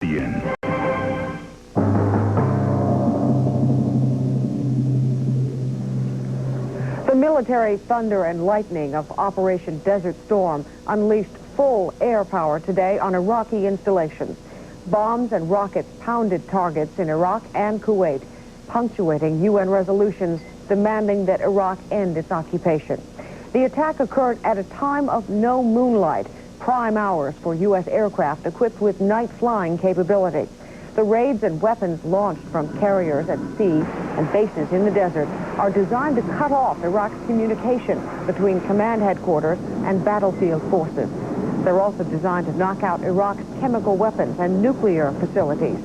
Jeanne. The military thunder and lightning of Operation Desert Storm unleashed full air power today on Iraqi installations. Bombs and rockets pounded targets in Iraq and Kuwait, punctuating UN resolutions demanding that Iraq end its occupation. The attack occurred at a time of no moonlight, prime hours for U.S. aircraft equipped with night flying capability. The raids and weapons launched from carriers at sea and bases in the desert are designed to cut off Iraq's communication between command headquarters and battlefield forces. They're also designed to knock out Iraq's chemical weapons and nuclear facilities.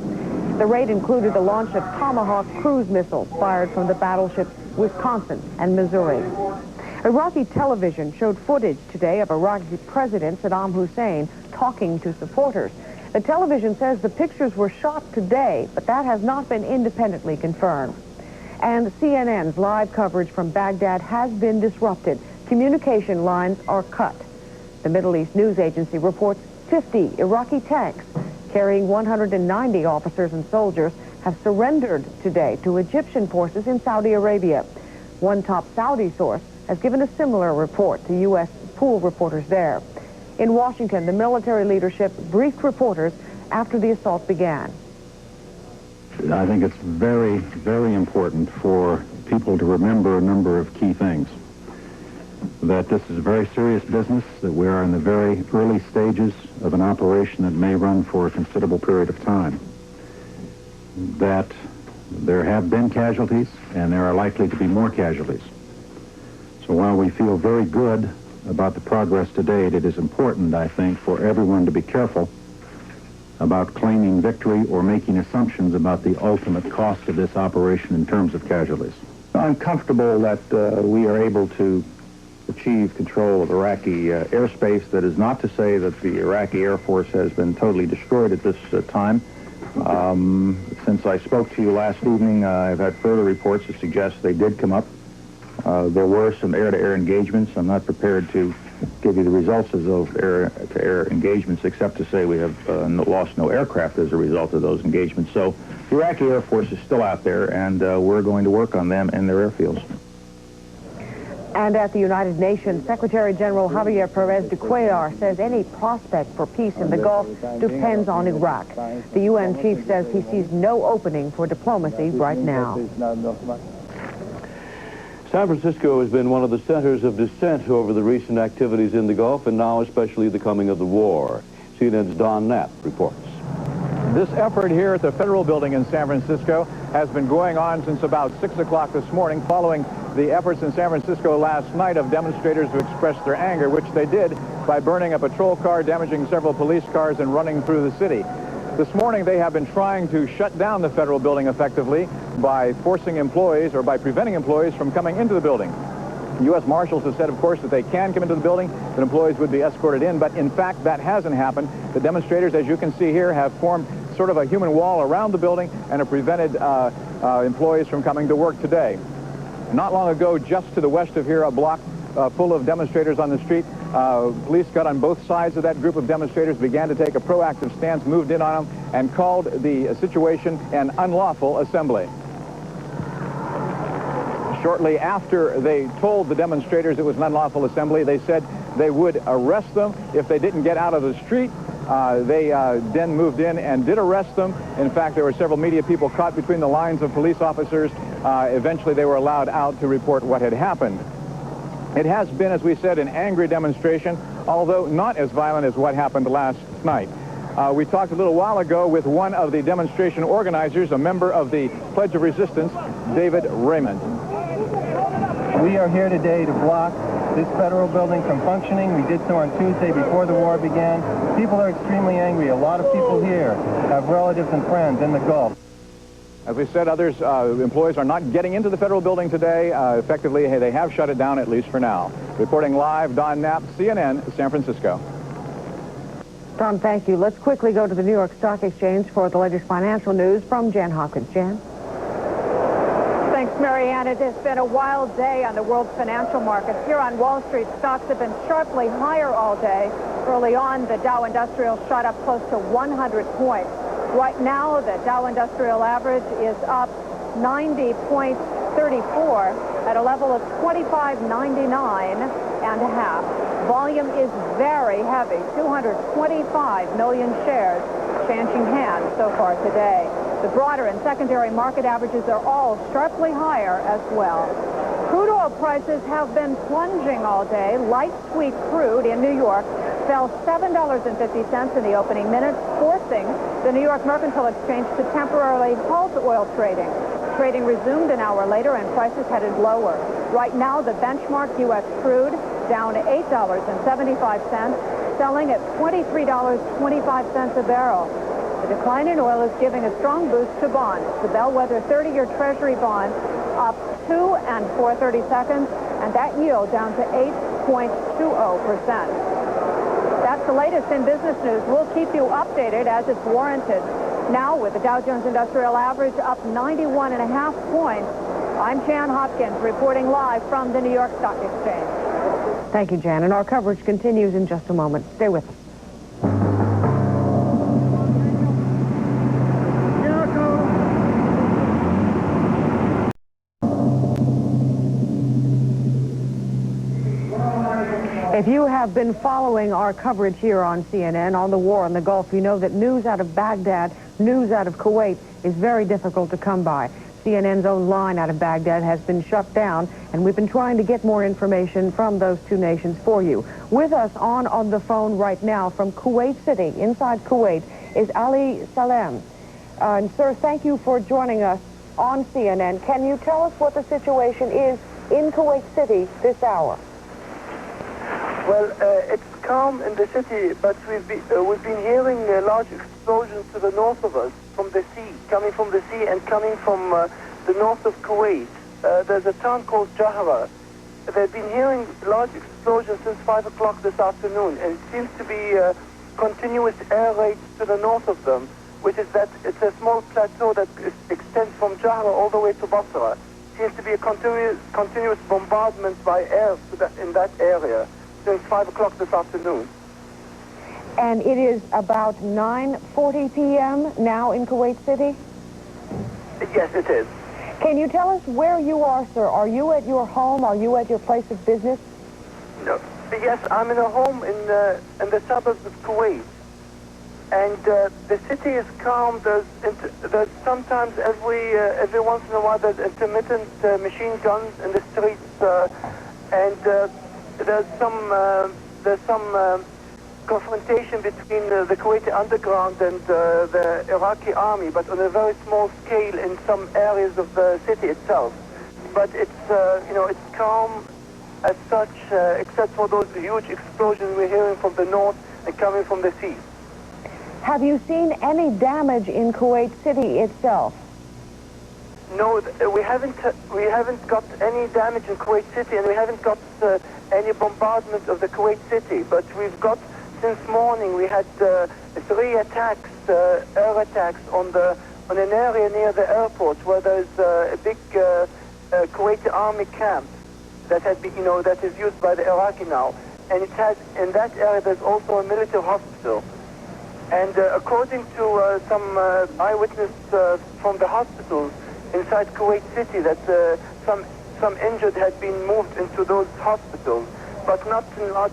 The raid included the launch of Tomahawk cruise missiles fired from the battleships Wisconsin and Missouri. Iraqi television showed footage today of Iraqi President Saddam Hussein talking to supporters. The television says the pictures were shot today, but that has not been independently confirmed. And CNN's live coverage from Baghdad has been disrupted. Communication lines are cut. The Middle East News Agency reports 50 Iraqi tanks carrying 190 officers and soldiers have surrendered today to Egyptian forces in Saudi Arabia. One top Saudi source has given a similar report to U.S. pool reporters there. In Washington, the military leadership briefed reporters after the assault began. I think it's very, very important for people to remember a number of key things. That this is a very serious business, that we are in the very early stages of an operation that may run for a considerable period of time. That there have been casualties, and there are likely to be more casualties. So while we feel very good about the progress to date, it is important, I think, for everyone to be careful about claiming victory or making assumptions about the ultimate cost of this operation in terms of casualties. I'm comfortable that we are able to achieve control of Iraqi airspace. That is not to say that the Iraqi Air Force has been totally destroyed at this time. Since I spoke to you last evening, I've had further reports that suggest they did come up. There were some air-to-air engagements. I'm not prepared to give you the results of those air-to-air engagements, except to say we have lost no aircraft as a result of those engagements. So the Iraqi Air Force is still out there, and we're going to work on them and their airfields. And at the United Nations, Secretary General Javier Perez de Cuellar says any prospect for peace in the Gulf depends on Iraq. The UN chief says he sees no opening for diplomacy right now. San Francisco has been one of the centers of dissent over the recent activities in the Gulf, and now especially the coming of the war. CNN's Don Knapp reports. This effort here at the Federal Building in San Francisco has been going on since about 6 o'clock this morning, following the efforts in San Francisco last night of demonstrators to express their anger, which they did by burning a patrol car, damaging several police cars, and running through the city. This morning, they have been trying to shut down the Federal Building effectively by forcing employees or by preventing employees from coming into the building. U.S. Marshals have said, of course, that they can come into the building, that employees would be escorted in, but in fact, that hasn't happened. The demonstrators, as you can see here, have formed sort of a human wall around the building and have prevented employees from coming to work today. Not long ago, just to the west of here, a block full of demonstrators on the street, police got on both sides of that group of demonstrators, began to take a proactive stance, moved in on them, and called the situation an unlawful assembly. Shortly after they told the demonstrators it was an unlawful assembly, they said they would arrest them if they didn't get out of the street. They then moved in and did arrest them. In fact, there were several media people caught between the lines of police officers. Eventually, they were allowed out to report what had happened. It has been, as we said, an angry demonstration, although not as violent as what happened last night. We talked a little while ago with one of the demonstration organizers, a member of the Pledge of Resistance, David Raymond. We are here today to block this federal building from functioning. We did so on Tuesday before the war began. People are extremely angry. A lot of people here have relatives and friends in the Gulf. As we said, others, employees are not getting into the federal building today. Effectively, they have shut it down, at least for now. Reporting live, Don Knapp, CNN, San Francisco. Don, thank you. Let's quickly go to the New York Stock Exchange for the latest financial news from Jeanne Hopkins. Jeanne? Thanks, Marianne. It has been a wild day on the world's financial markets. Here on Wall Street, stocks have been sharply higher all day. Early on, the Dow Industrial shot up close to 100 points. Right now, the Dow Industrial Average is up 90.34 at a level of 2599.5. Volume is very heavy, 225 million shares changing hands so far today. The broader and secondary market averages are all sharply higher as well. Crude oil prices have been plunging all day. Light sweet crude in New York fell $7.50 in the opening minutes, forcing the New York Mercantile Exchange to temporarily halt oil trading. Trading resumed an hour later and prices headed lower. Right now, the benchmark U.S. crude down $8.75, selling at $23.25 a barrel. The decline in oil is giving a strong boost to bonds. The bellwether 30-year Treasury bond up 2 4/32, and that yield down to 8.20%. That's the latest in business news. We'll keep you updated as it's warranted. Now, with the Dow Jones Industrial Average up 91.5 points, I'm Jeanne Hopkins reporting live from the New York Stock Exchange. Thank you, Jan. And our coverage continues in just a moment. Stay with us. If you have been following our coverage here on CNN on the war in the Gulf, you know that news out of Baghdad, news out of Kuwait is very difficult to come by. CNN's own line out of Baghdad has been shut down, and we've been trying to get more information from those two nations for you. With us on the phone right now from Kuwait City, inside Kuwait, is Ali Salem. And sir, thank you for joining us on CNN. Can you tell us what the situation is in Kuwait City this hour? Well, it's calm in the city, but we've been hearing large explosions to the north of us from the sea, coming from the sea and coming from the north of Kuwait. There's a town called Zarrella. They've been hearing large explosions since 5 o'clock this afternoon, and it seems to be continuous air raids to the north of them, which is that it's a small plateau that extends from Zarrella all the way to Basra. Seems to be a continuous bombardment by air in that area since 5 o'clock this afternoon. And it is about 9:40 p.m. now in Kuwait City? Yes, it is. Can you tell us where you are, sir? Are you at your home? Are you at your place of business? No. Yes, I'm in a home in the suburbs of Kuwait. And the city is calm. There's sometimes every once in a while there's intermittent machine guns in the streets, and there's some confrontation between the Kuwaiti underground and the Iraqi army, but on a very small scale in some areas of the city itself. But it's it's calm as such, except for those huge explosions we're hearing from the north and coming from the sea. Have you seen any damage in Kuwait City itself? No, we haven't got any damage in Kuwait City, and we haven't got any bombardment of the Kuwait City. But we've got, since morning, we had 3 attacks, air attacks on an area near the airport where there's a big Kuwaiti army camp that that is used by the Iraqi now, and it has in that area there's also a military hospital. And according to some eyewitness from the hospitals inside Kuwait City, that some injured had been moved into those hospitals, but not in large.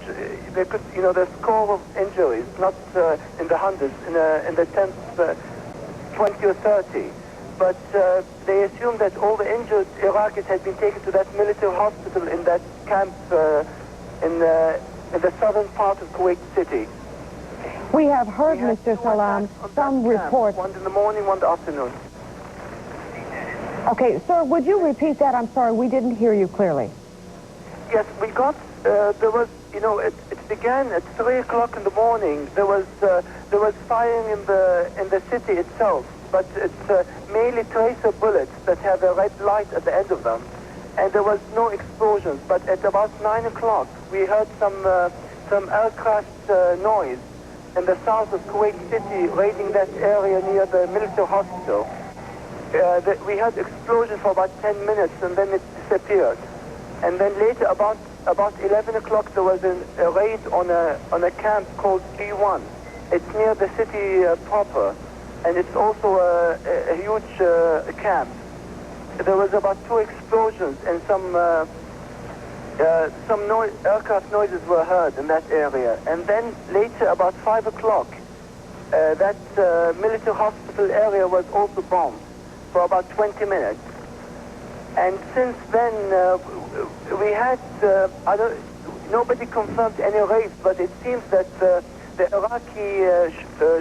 There could, there's score of injuries, not in the hundreds, in the tens, 20 or 30. But they assume that all the injured Iraqis had been taken to that military hospital in that camp in the southern part of Kuwait City. We have heard, Mr. Salam, some reports. One in the morning, one in the afternoon. Okay, sir, would you repeat that? I'm sorry, we didn't hear you clearly. Yes, we got, there was, it began at 3 o'clock in the morning. There was firing in the city itself, but it's mainly tracer bullets that have a red light at the end of them. And there was no explosions, but at about 9 o'clock, we heard some aircraft noise in the south of Kuwait City, raiding that area near the military hospital. We had explosions for about 10 minutes, and then it disappeared. And then later, about 11 o'clock, there was a raid on a camp called G1. It's near the city proper. and it's also a huge camp. There was about 2 explosions and some aircraft noises were heard in that area. And then later, about 5 o'clock, that military hospital area was also bombed for about 20 minutes. And since then, we had, nobody confirmed any raids, but it seems that the Iraqi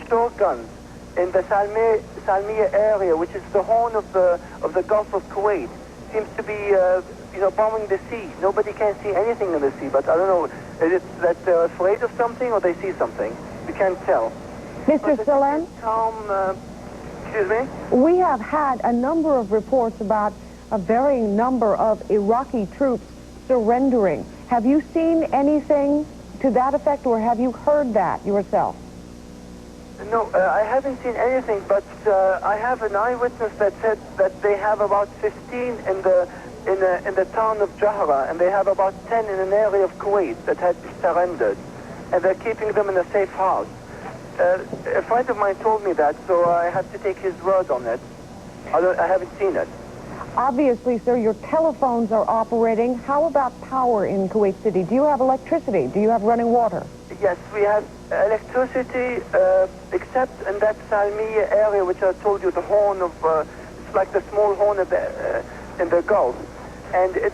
short guns in the Salmiya area, which is the horn of the Gulf of Kuwait, seems to be bombing the sea. Nobody can see anything in the sea, but I don't know, is it that they're afraid of something or they see something? We can't tell. Mr. Salam? Excuse me? We have had a number of reports about a varying number of Iraqi troops surrendering. Have you seen anything to that effect, or have you heard that yourself? No, I haven't seen anything, but I have an eyewitness that said that they have about 15 in the town of Jahra, and they have about 10 in an area of Kuwait that had surrendered, and they're keeping them in a safe house. A friend of mine told me that, so I have to take his word on it. I haven't seen it. Obviously, sir, your telephones are operating. How about power in Kuwait City? Do you have electricity? Do you have running water? Yes, we have electricity, except in that Salmiya area, which I told you, the horn of, it's like the small horn of in the Gulf. And it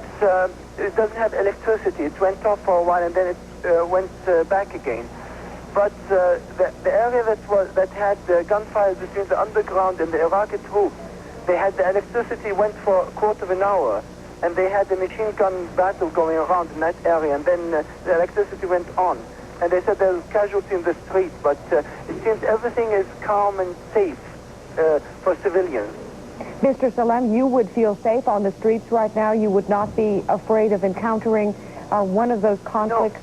doesn't have electricity. It went off for a while and then it went back again. But the area that had gunfire between the underground and the Iraqi troops, they had the electricity went for a quarter of an hour, and they had a machine gun battle going around in that area, and then the electricity went on. And they said there's casualties in the street, but it seems everything is calm and safe for civilians. Mr. Salam, you would feel safe on the streets right now? You would not be afraid of encountering one of those conflicts?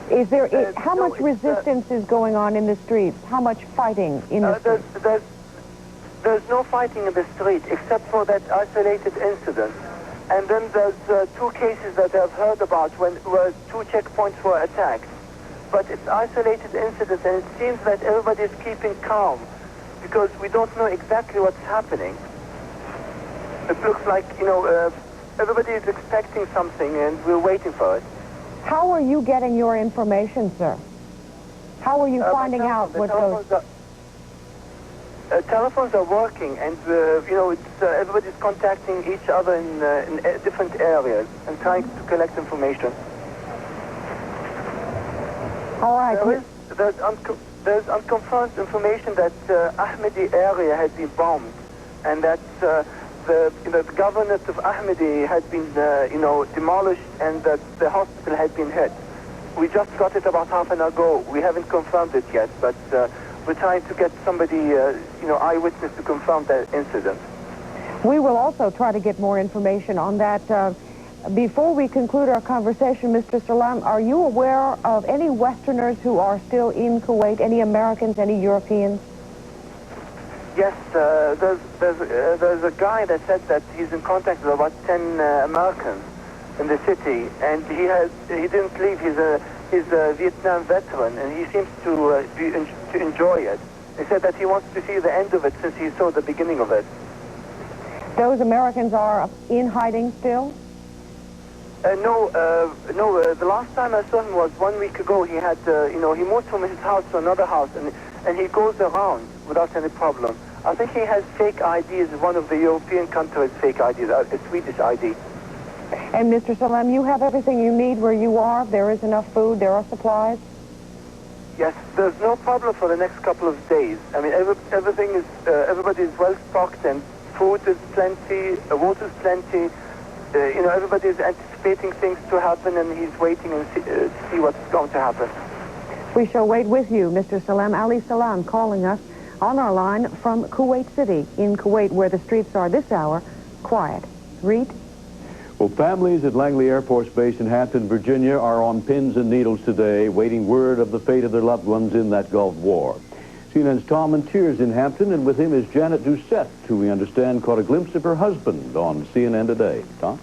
No. Is there, how much resistance is going on in the streets? How much fighting in the streets? There's no fighting in the street except for that isolated incident. And then there's 2 cases that I've heard about where 2 checkpoints were attacked. But it's isolated incidents, and it seems that everybody is keeping calm because we don't know exactly what's happening. It looks like, everybody is expecting something and we're waiting for it. How are you getting your information, sir? How are you finding out what goes... Telephones are working, and everybody's contacting each other in different areas and trying to collect information. All right. There's unconfirmed information that Ahmadi area has been bombed, and that the governorate of Ahmadi had been demolished, and that the hospital had been hit. We just got it about half an hour ago. We haven't confirmed it yet, but. We're trying to get somebody, eyewitness to confirm that incident. We will also try to get more information on that. Before we conclude our conversation, Mr. Salam, are you aware of any Westerners who are still in Kuwait, any Americans, any Europeans? Yes, there's a guy that said that he's in contact with about 10 Americans in the city, and he didn't leave. He's a Vietnam veteran, and he seems to enjoy it. He said that he wants to see the end of it since he saw the beginning of it. Those Americans are in hiding still? No. The last time I saw him was 1 week ago. He had, he moved from his house to another house, and he goes around without any problem. I think he has fake IDs, one of the European countries' fake IDs, a Swedish ID. And Mr. Salam, you have everything you need where you are? There is enough food? There are supplies? Yes, there's no problem for the next couple of days. I mean, everything is, everybody is well stocked, and food is plenty, water is plenty. Everybody is anticipating things to happen, and he's waiting and see what's going to happen. We shall wait with you, Mr. Salam. Ali Salam calling us on our line from Kuwait City in Kuwait, where the streets are this hour quiet. Reid? Well, families at Langley Air Force Base in Hampton, Virginia are on pins and needles today, waiting word of the fate of their loved ones in that Gulf War. CNN's Tom Mintier is in Hampton, and with him is Janet Doucette, who we understand caught a glimpse of her husband on CNN today. Tom?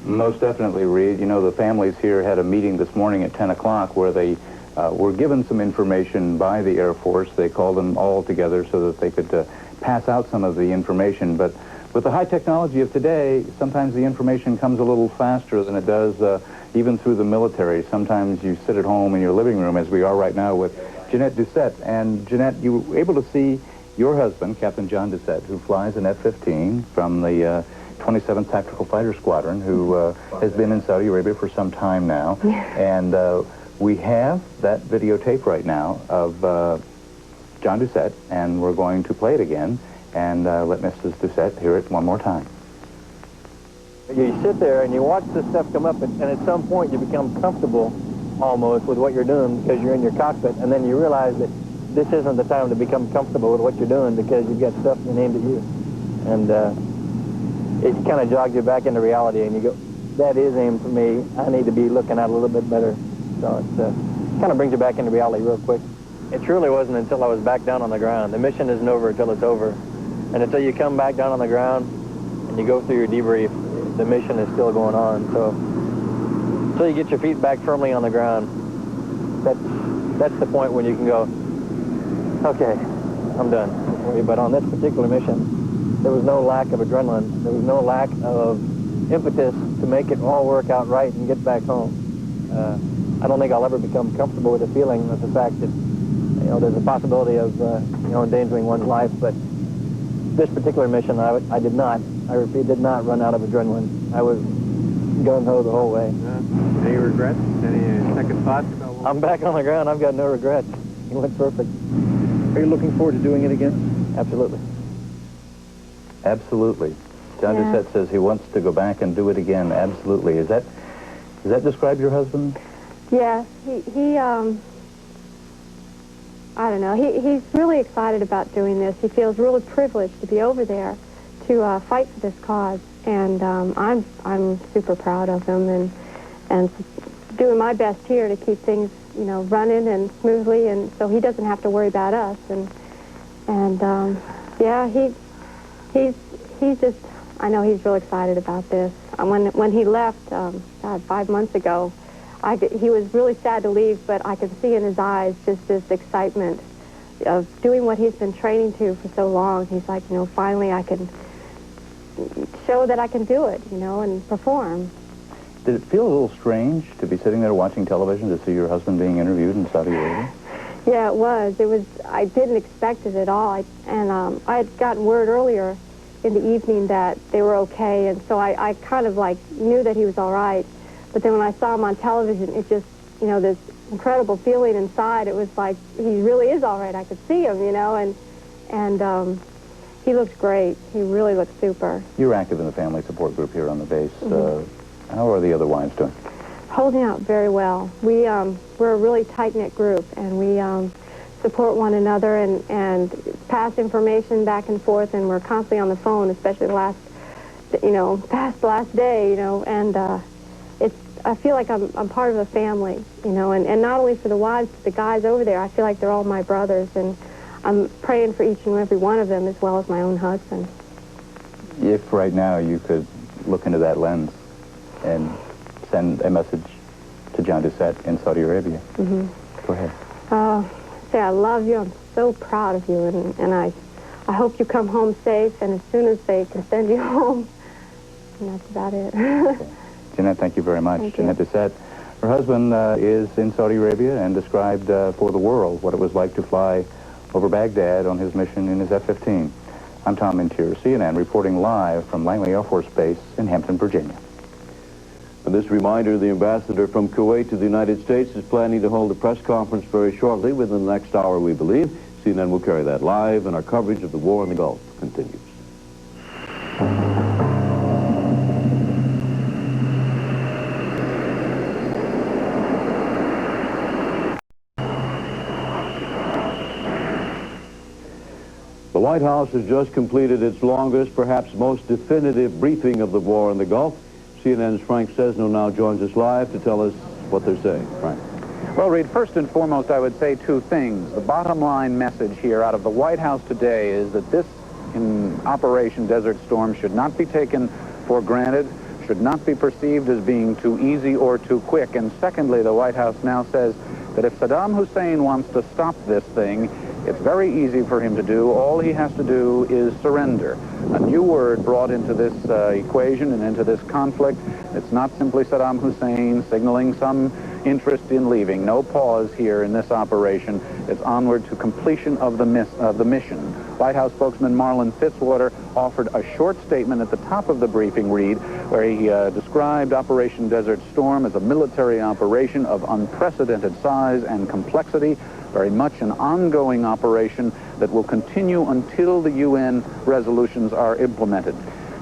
Most definitely, Reid. The families here had a meeting this morning at 10 o'clock where they were given some information by the Air Force. They called them all together so that they could pass out some of the information. But with the high technology of today, sometimes the information comes a little faster than it does even through the military. Sometimes you sit at home in your living room, as we are right now with Jeanette Doucette. And Jeanette, you were able to see your husband, Captain John Doucette, who flies an F-15 from the 27th Tactical Fighter Squadron, who has been in Saudi Arabia for some time now. And we have that videotape right now of John Doucette, and we're going to play it again and let Mrs. Doucette hear it one more time. You sit there and you watch this stuff come up, and at some point you become comfortable almost with what you're doing because you're in your cockpit, and then you realize that this isn't the time to become comfortable with what you're doing because you've got stuff aimed at you. And it kind of jogs you back into reality, and you go, that is aimed for me. I need to be looking at it a little bit better. So it kind of brings you back into reality real quick. It truly wasn't until I was back down on the ground. The mission isn't over until it's over. And until you come back down on the ground and you go through your debrief, the mission is still going on. So until you get your feet back firmly on the ground, that's the point when you can go, okay, I'm done. But on this particular mission, there was no lack of adrenaline. There was no lack of impetus to make it all work out right and get back home. I don't think I'll ever become comfortable with the feeling of the fact that, you know, there's a possibility of, you know, endangering one's life. But this particular mission, I did not. I repeat, did not run out of adrenaline. I was gung-ho the whole way. Any regrets? Any second thoughts about what? I'm back on the ground. I've got no regrets. It went perfect. Are you looking forward to doing it again? Absolutely. Absolutely. John Doucette says he wants to go back and do it again. Absolutely. Does that describe your husband? Yes. He I don't know. He's really excited about doing this. He feels really privileged to be over there to fight for this cause, and I'm super proud of him and doing my best here to keep things, you know, running and smoothly, and so he doesn't have to worry about us. And yeah, he's just, I know he's real excited about this. When he left, God, 5 months ago, he was really sad to leave, but I could see in his eyes just this excitement of doing what he's been training to for so long. He's like, you know, finally I can show that I can do it, you know, and perform. Did it feel a little strange to be sitting there watching television to see your husband being interviewed in Saudi Arabia? Yeah, it was. I didn't expect it at all. I had gotten word earlier in the evening that they were okay, and so I kind of like knew that he was all right. But then when I saw him on television, it just, you know, this incredible feeling inside. It was like he really is all right. I could see him, you know, and he looks great. He really looks super. You're active in the family support group here on the base. How are the other wives doing? Holding out very well. We're a really tight-knit group, and we support one another and pass information back and forth, and we're constantly on the phone, especially the last day, you know, and I feel like I'm part of a family, you know, and not only for the wives, but the guys over there. I feel like they're all my brothers, and I'm praying for each and every one of them as well as my own husband. If right now you could look into that lens and send a message to John Doucette in Saudi Arabia. Go ahead. Say I love you. I'm so proud of you, and I hope you come home safe, and as soon as they can send you home, and that's about it. Okay. Jeanette, thank you very much. Jeanette Doucette. Her husband is in Saudi Arabia and described for the world what it was like to fly over Baghdad on his mission in his F-15. I'm Tom Mintier, CNN, reporting live from Langley Air Force Base in Hampton, Virginia. And this reminder, the ambassador from Kuwait to the United States is planning to hold a press conference very shortly, within the next hour, we believe. CNN will carry that live, and our coverage of the war in the Gulf continues. The White House has just completed its longest, perhaps most definitive briefing of the war in the Gulf. CNN's Frank Sesno now joins us live to tell us what they're saying. Frank. Well, Reid, first and foremost, I would say two things. The bottom line message here out of the White House today is that this Operation Desert Storm should not be taken for granted, should not be perceived as being too easy or too quick. And secondly, the White House now says that if Saddam Hussein wants to stop this thing, it's very easy for him to do. All he has to do is surrender. A new word brought into this equation and into this conflict. It's not simply Saddam Hussein signaling some interest in leaving. No pause here in this operation. It's onward to completion of the mission. White House spokesman Marlin Fitzwater offered a short statement at the top of the briefing, Reid, where he described Operation Desert Storm as a military operation of unprecedented size and complexity, very much an ongoing operation that will continue until the UN resolutions are implemented.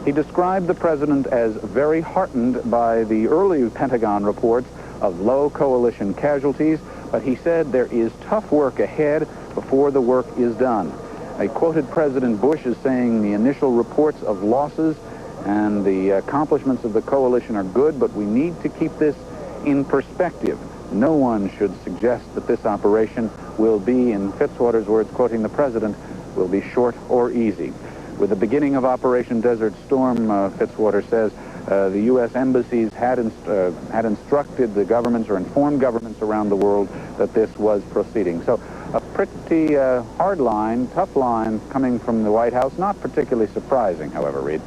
He described the president as very heartened by the early Pentagon reports of low coalition casualties, but he said there is tough work ahead before the work is done. I quoted President Bush as saying the initial reports of losses and the accomplishments of the coalition are good, but we need to keep this in perspective. No one should suggest that this operation will be, in Fitzwater's words, quoting the president, will be short or easy. With the beginning of Operation Desert Storm, Fitzwater says, the U.S. embassies had instructed the governments or informed governments around the world that this was proceeding. So a pretty hard line, tough line coming from the White House, not particularly surprising, however, Reid.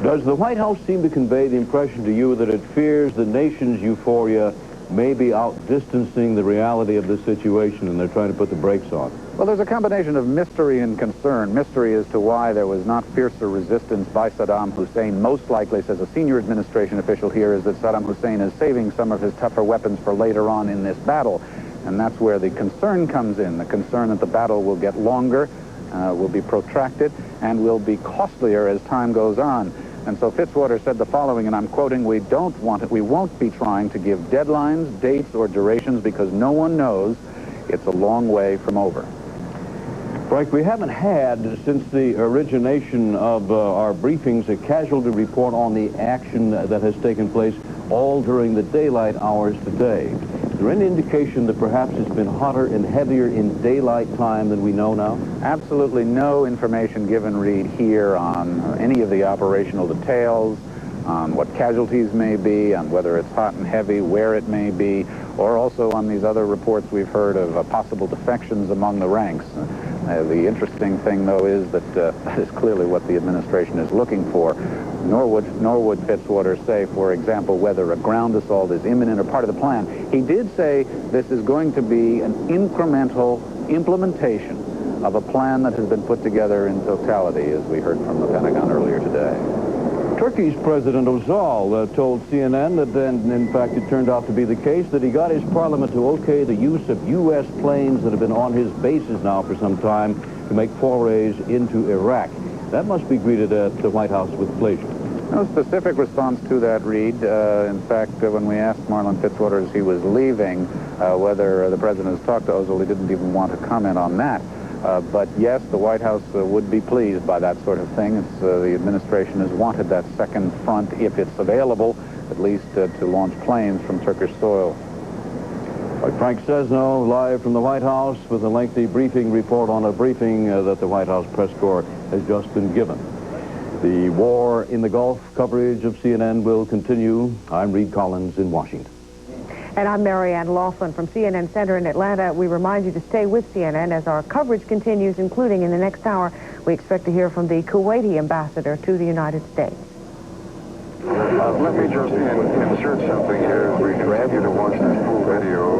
Does the White House seem to convey the impression to you that it fears the nation's euphoria may be outdistancing the reality of the situation and they're trying to put the brakes on? Well, there's a combination of mystery and concern. Mystery as to why there was not fiercer resistance by Saddam Hussein. Most likely, says a senior administration official here, is that Saddam Hussein is saving some of his tougher weapons for later on in this battle. And that's where the concern comes in, the concern that the battle will get longer, will be protracted, and will be costlier as time goes on. And so Fitzwater said the following, and I'm quoting, we won't be trying to give deadlines, dates, or durations because no one knows. It's a long way from over. Frank, we haven't had, since the origination of our briefings, a casualty report on the action that has taken place all during the daylight hours today. Is there any indication that perhaps it's been hotter and heavier in daylight time than we know now? Absolutely no information given, Reid, here on any of the operational details, on what casualties may be, on whether it's hot and heavy, where it may be, or also on these other reports we've heard of possible defections among the ranks. The interesting thing, though, is that that is clearly what the administration is looking for. Nor would Fitzwater say, for example, whether a ground assault is imminent or part of the plan. He did say this is going to be an incremental implementation of a plan that has been put together in totality, as we heard from the Pentagon earlier today. Turkey's President Özal told CNN that then, in fact, it turned out to be the case that he got his parliament to okay the use of U.S. planes that have been on his bases now for some time to make forays into Iraq. That must be greeted at the White House with pleasure. No specific response to that, Reid. In fact, when we asked Marlin Fitzwater as he was leaving whether the president has talked to Özal, he didn't even want to comment on that. But yes, the White House would be pleased by that sort of thing. The administration has wanted that second front, if it's available, at least to launch planes from Turkish soil. Frank Sesno, live from the White House with a lengthy briefing report on a briefing that the White House press corps has just been given. The war in the Gulf coverage of CNN will continue. I'm Reid Collins in Washington. And I'm Marianne Loughlin from CNN Center in Atlanta. We remind you to stay with CNN as our coverage continues, including in the next hour, we expect to hear from the Kuwaiti ambassador to the United States. Let me just insert something here as we continue to watch this full video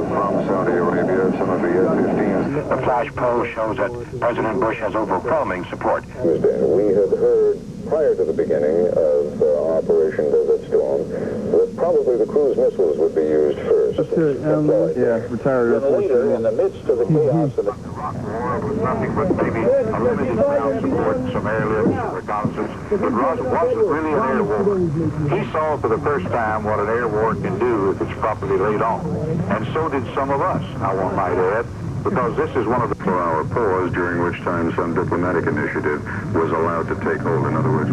from Saudi Arabia of some of the F-15s. The flash poll shows that President Bush has overwhelming support. We had heard prior to the beginning of Operation Desert Storm that probably the cruise missiles would be used first. Retired. Later, in the midst of the chaos of the Iraq war, was nothing but maybe a limited ground support, some airlift, reconnaissance. It wasn't really an air war. He saw for the first time what an air war can do if it's properly laid on. And so did some of us, I might add, because this is one of the 4-hour pause, during which time some diplomatic initiative was allowed to take hold, in other words.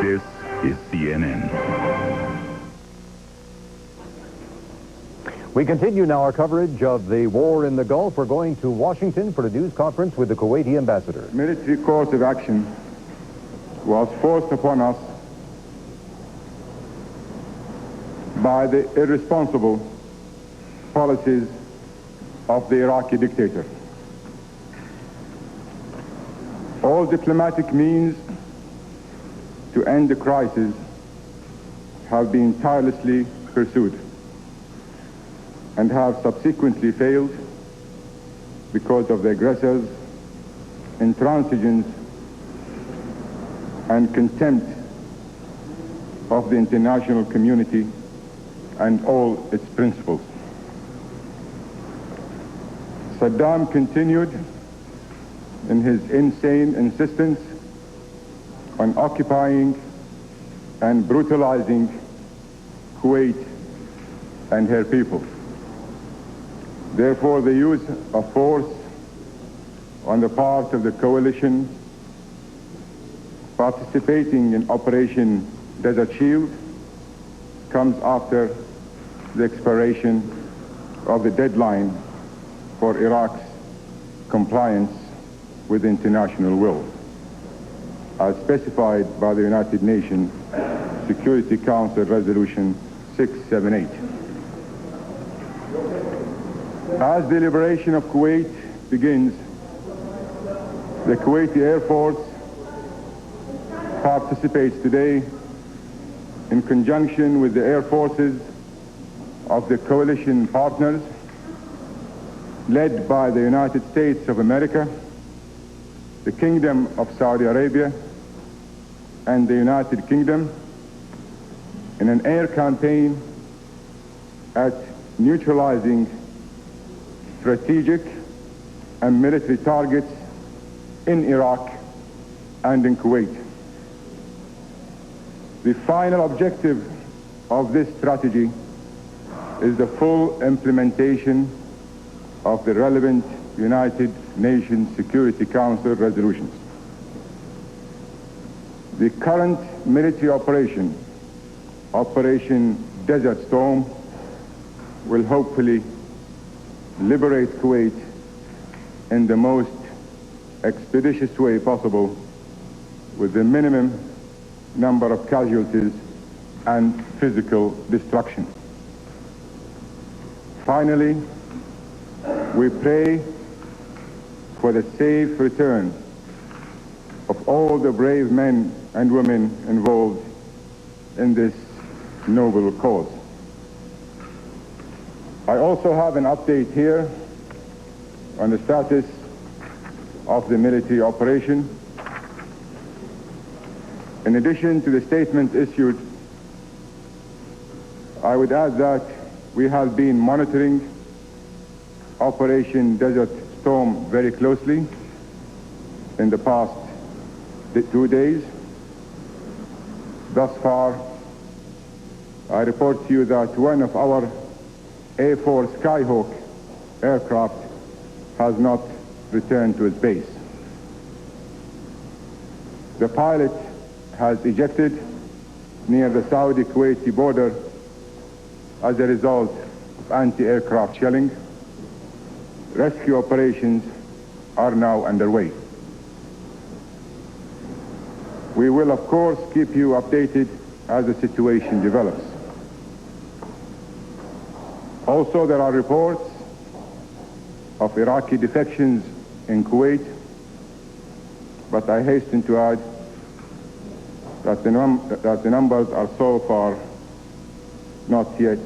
This is CNN. We continue now our coverage of the war in the Gulf. We're going to Washington for the news conference with the Kuwaiti ambassador. Military course of action was forced upon us by the irresponsible policies of the Iraqi dictator. All diplomatic means to end the crisis have been tirelessly pursued and have subsequently failed because of the aggressors' intransigence and contempt of the international community and all its principles. Saddam continued in his insane insistence on occupying and brutalizing Kuwait and her people. Therefore, the use of force on the part of the coalition participating in Operation Desert Shield comes after the expiration of the deadline for Iraq's compliance with international will, as specified by the United Nations Security Council Resolution 678. As the liberation of Kuwait begins, the Kuwaiti Air Force participates today in conjunction with the air forces of the coalition partners led by the United States of America, the Kingdom of Saudi Arabia, and the United Kingdom in an air campaign at neutralizing strategic and military targets in Iraq and in Kuwait. The final objective of this strategy is the full implementation of the relevant United Nations Security Council resolutions. The current military operation, Operation Desert Storm, will hopefully liberate Kuwait in the most expeditious way possible with the minimum number of casualties and physical destruction. Finally, we pray for the safe return of all the brave men and women involved in this noble cause. I also have an update here on the status of the military operation. In addition to the statement issued, I would add that we have been monitoring Operation Desert Storm very closely in the past 2 days. Thus far, I report to you that one of our A4 Skyhawk aircraft has not returned to its base. The pilot has ejected near the Saudi-Kuwaiti border as a result of anti-aircraft shelling. Rescue operations are now underway. We will, of course, keep you updated as the situation develops. Also, there are reports of Iraqi defections in Kuwait, but I hasten to add that the numbers are so far not yet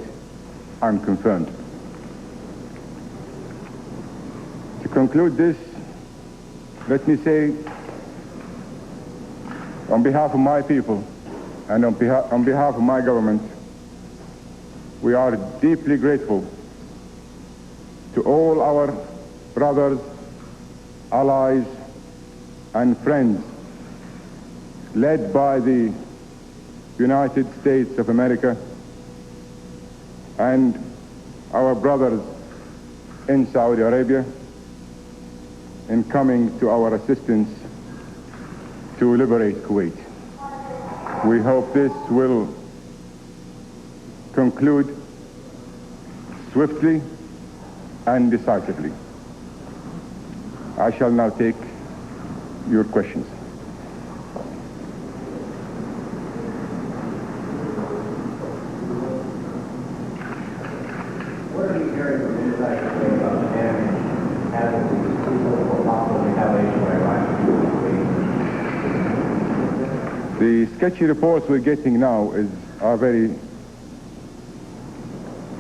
unconfirmed. To conclude this, let me say, on behalf of my people and on behalf of my government, we are deeply grateful to all our brothers, allies, and friends, led by the United States of America and our brothers in Saudi Arabia, in coming to our assistance to liberate Kuwait. We hope this will conclude swiftly and decisively. I shall now take your questions. The sketchy reports we're getting now are very,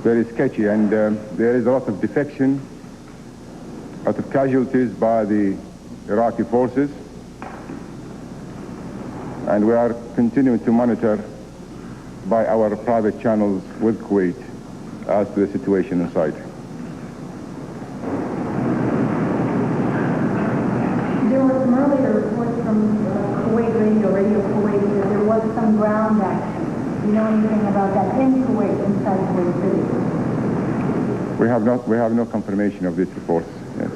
very sketchy, and there is a lot of defection, a lot of casualties by the Iraqi forces, and we are continuing to monitor by our private channels with Kuwait as to the situation inside. There were some earlier reports from Kuwait Radio Kuwait, that there was some ground action. Do you know anything about that in Kuwait, inside Kuwait City? We have no confirmation of these reports yet.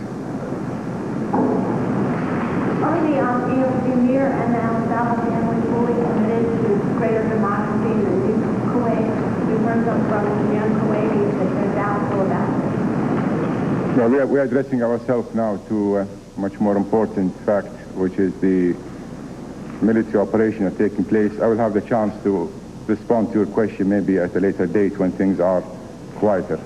Are the Emir and the al-Salah family fully committed to greater democracy in the region of Kuwait? We've heard some from young Kuwaitis that they're doubtful about it. No, we are addressing ourselves now to a much more important fact, which is the military operation that's taking place. I will have the chance to respond to your question maybe at a later date when things are quieter.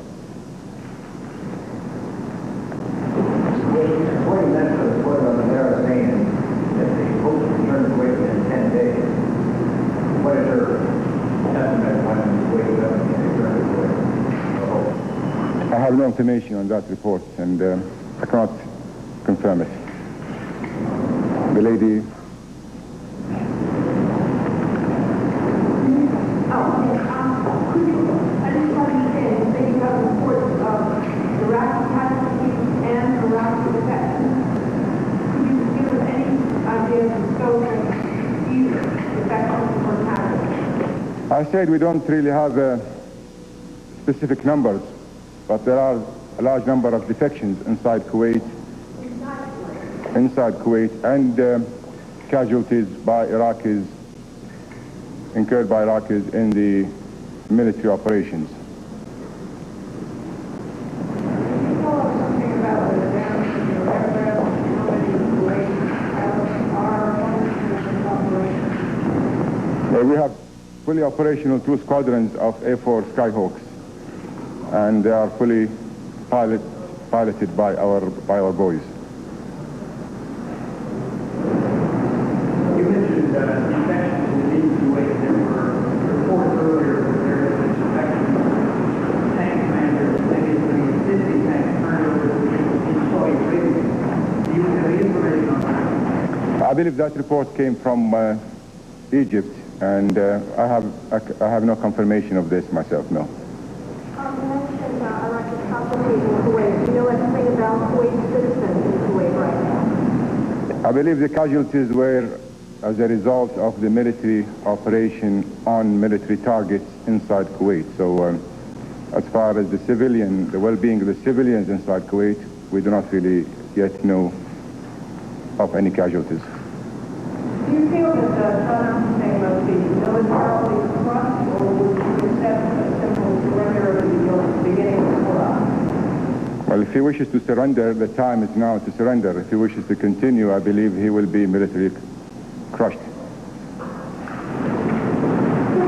I have no information on that report, and I cannot confirm it. The lady... I said we don't really have specific numbers, but there are a large number of defections inside Kuwait, and casualties by Iraqis, incurred by Iraqis in the military operations. We have fully operational 2 squadrons of A4 Skyhawks, and they are fully piloted by our boys. You mentioned infections in the Kuwait. There were reports earlier that there was infection tank commanders, maybe some existing tanks turned over in Saudi Arabia. Do you have any information on that? I believe that report came from Egypt, and I have no confirmation of this myself, no. You mentioned Iraqi casualties in Kuwait. Do you know anything about Kuwait citizens in Kuwait right now? I believe the casualties were as a result of the military operation on military targets inside Kuwait. So as far as the well-being of the civilians inside Kuwait, we do not really yet know of any casualties. Do you feel that Saddam Hussein must be militarily crushed, or would you accept a simple surrender of the beginning of the war? Well, if he wishes to surrender, the time is now to surrender. If he wishes to continue, I believe he will be militarily crushed. Could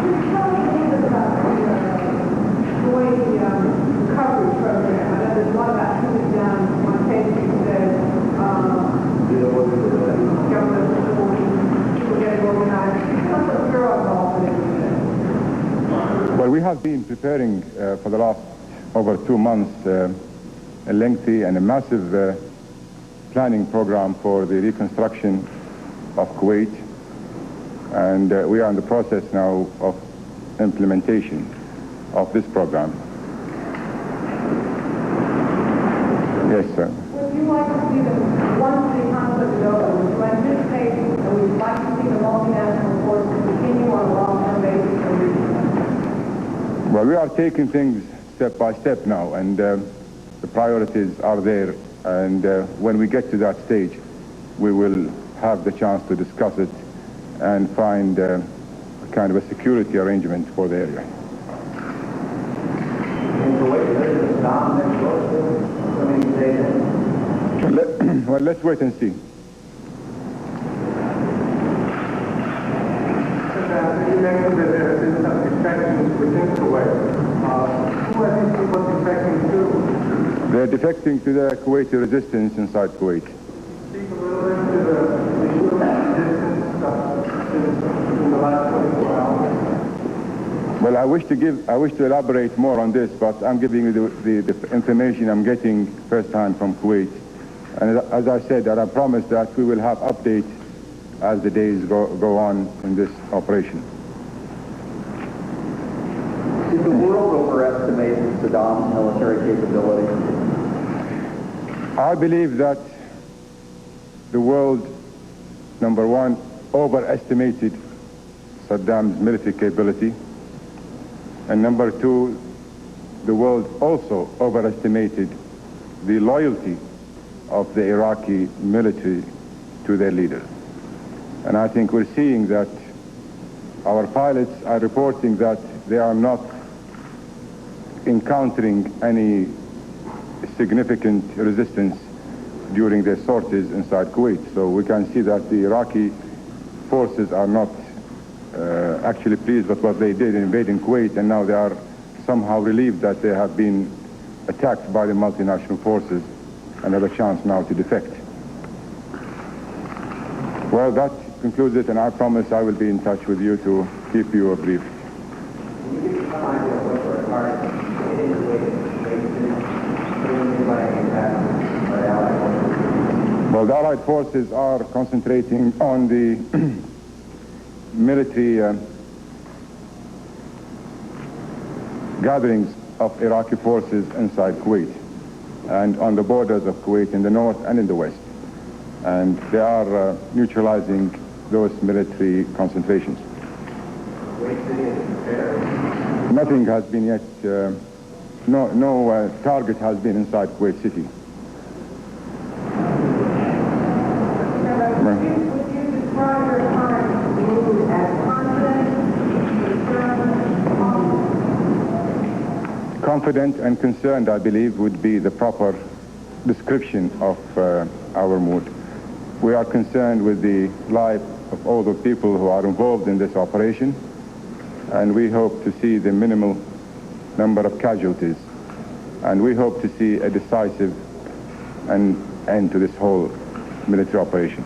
you tell me a little bit about the Kuwaiti recovery program? I know there's a lot about who is done. One case you said government well, we have been preparing for the last over 2 months a lengthy and a massive planning program for the reconstruction of Kuwait, and we are in the process now of implementation of this program. Yes, sir. Would you like to see the once the conflict is over, would you anticipate that we would like to see the multinational force continue on a long-term basis or regional? Well, we are taking things step by step now, and the priorities are there, and when we get to that stage, we will have the chance to discuss it and find a kind of a security arrangement for the area. Well, let's wait and see. You mentioned that there have been some defections within Kuwait. Who are these people defecting to? They're defecting to the Kuwaiti resistance inside Kuwait. Speak a little bit to the resistance Well, I wish to elaborate more on this, but I'm giving you the information I'm getting first time from Kuwait. And as I said, that I promise that we will have updates as the days go on in this operation. Did the world overestimate Saddam's military capability? I believe that the world, number one, overestimated Saddam's military capability. And number two, the world also overestimated the loyalty of the Iraqi military to their leader. And I think we're seeing that our pilots are reporting that they are not encountering any significant resistance during their sorties inside Kuwait. So we can see that the Iraqi forces are not actually pleased with what they did in invading Kuwait, and now they are somehow relieved that they have been attacked by the multinational forces and have a chance now to defect. Well, that concludes it, and I promise I will be in touch with you to keep you briefed. Well, the Allied forces are concentrating on the military gatherings of Iraqi forces inside Kuwait and on the borders of Kuwait in the north and in the west. And they are neutralizing those military concentrations. Nothing has been yet, no target has been inside Kuwait City. Confident and concerned, I believe, would be the proper description of our mood. We are concerned with the life of all the people who are involved in this operation, and we hope to see the minimal number of casualties, and we hope to see a decisive end to this whole military operation.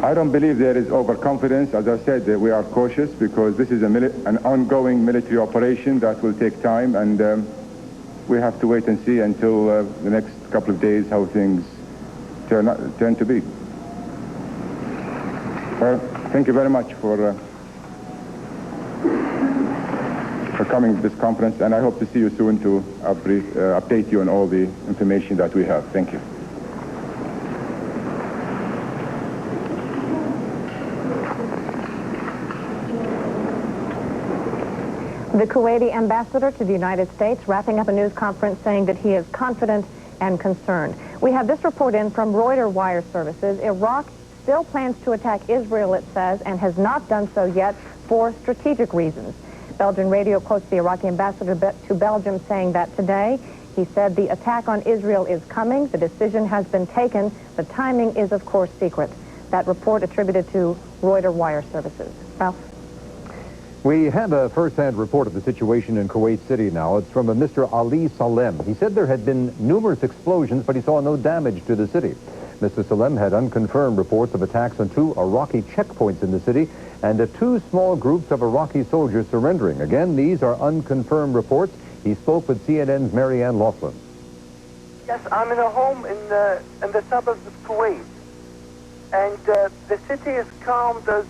I don't believe there is overconfidence. As I said, we are cautious because this is an ongoing military operation that will take time, and we have to wait and see until the next couple of days how things turn to be. Well, thank you very much for coming to this conference, and I hope to see you soon to update you on all the information that we have. Thank you. The Kuwaiti ambassador to the United States wrapping up a news conference saying that he is confident and concerned. We have this report in from Reuters wire services. Iraq still plans to attack Israel, it says, and has not done so yet for strategic reasons. Belgian radio quotes the Iraqi ambassador to Belgium saying that today he said the attack on Israel is coming. The decision has been taken. The timing is, of course, secret. That report attributed to Reuters wire services. Ralph? We have a first-hand report of the situation in Kuwait City now. It's from a Mr. Ali Salem. He said there had been numerous explosions, but he saw no damage to the city. Mr. Salem had unconfirmed reports of attacks on 2 Iraqi checkpoints in the city and 2 small groups of Iraqi soldiers surrendering. Again, these are unconfirmed reports. He spoke with CNN's Marianne Loughlin. Yes, I'm in a home in the suburbs of Kuwait. And the city is calm. There's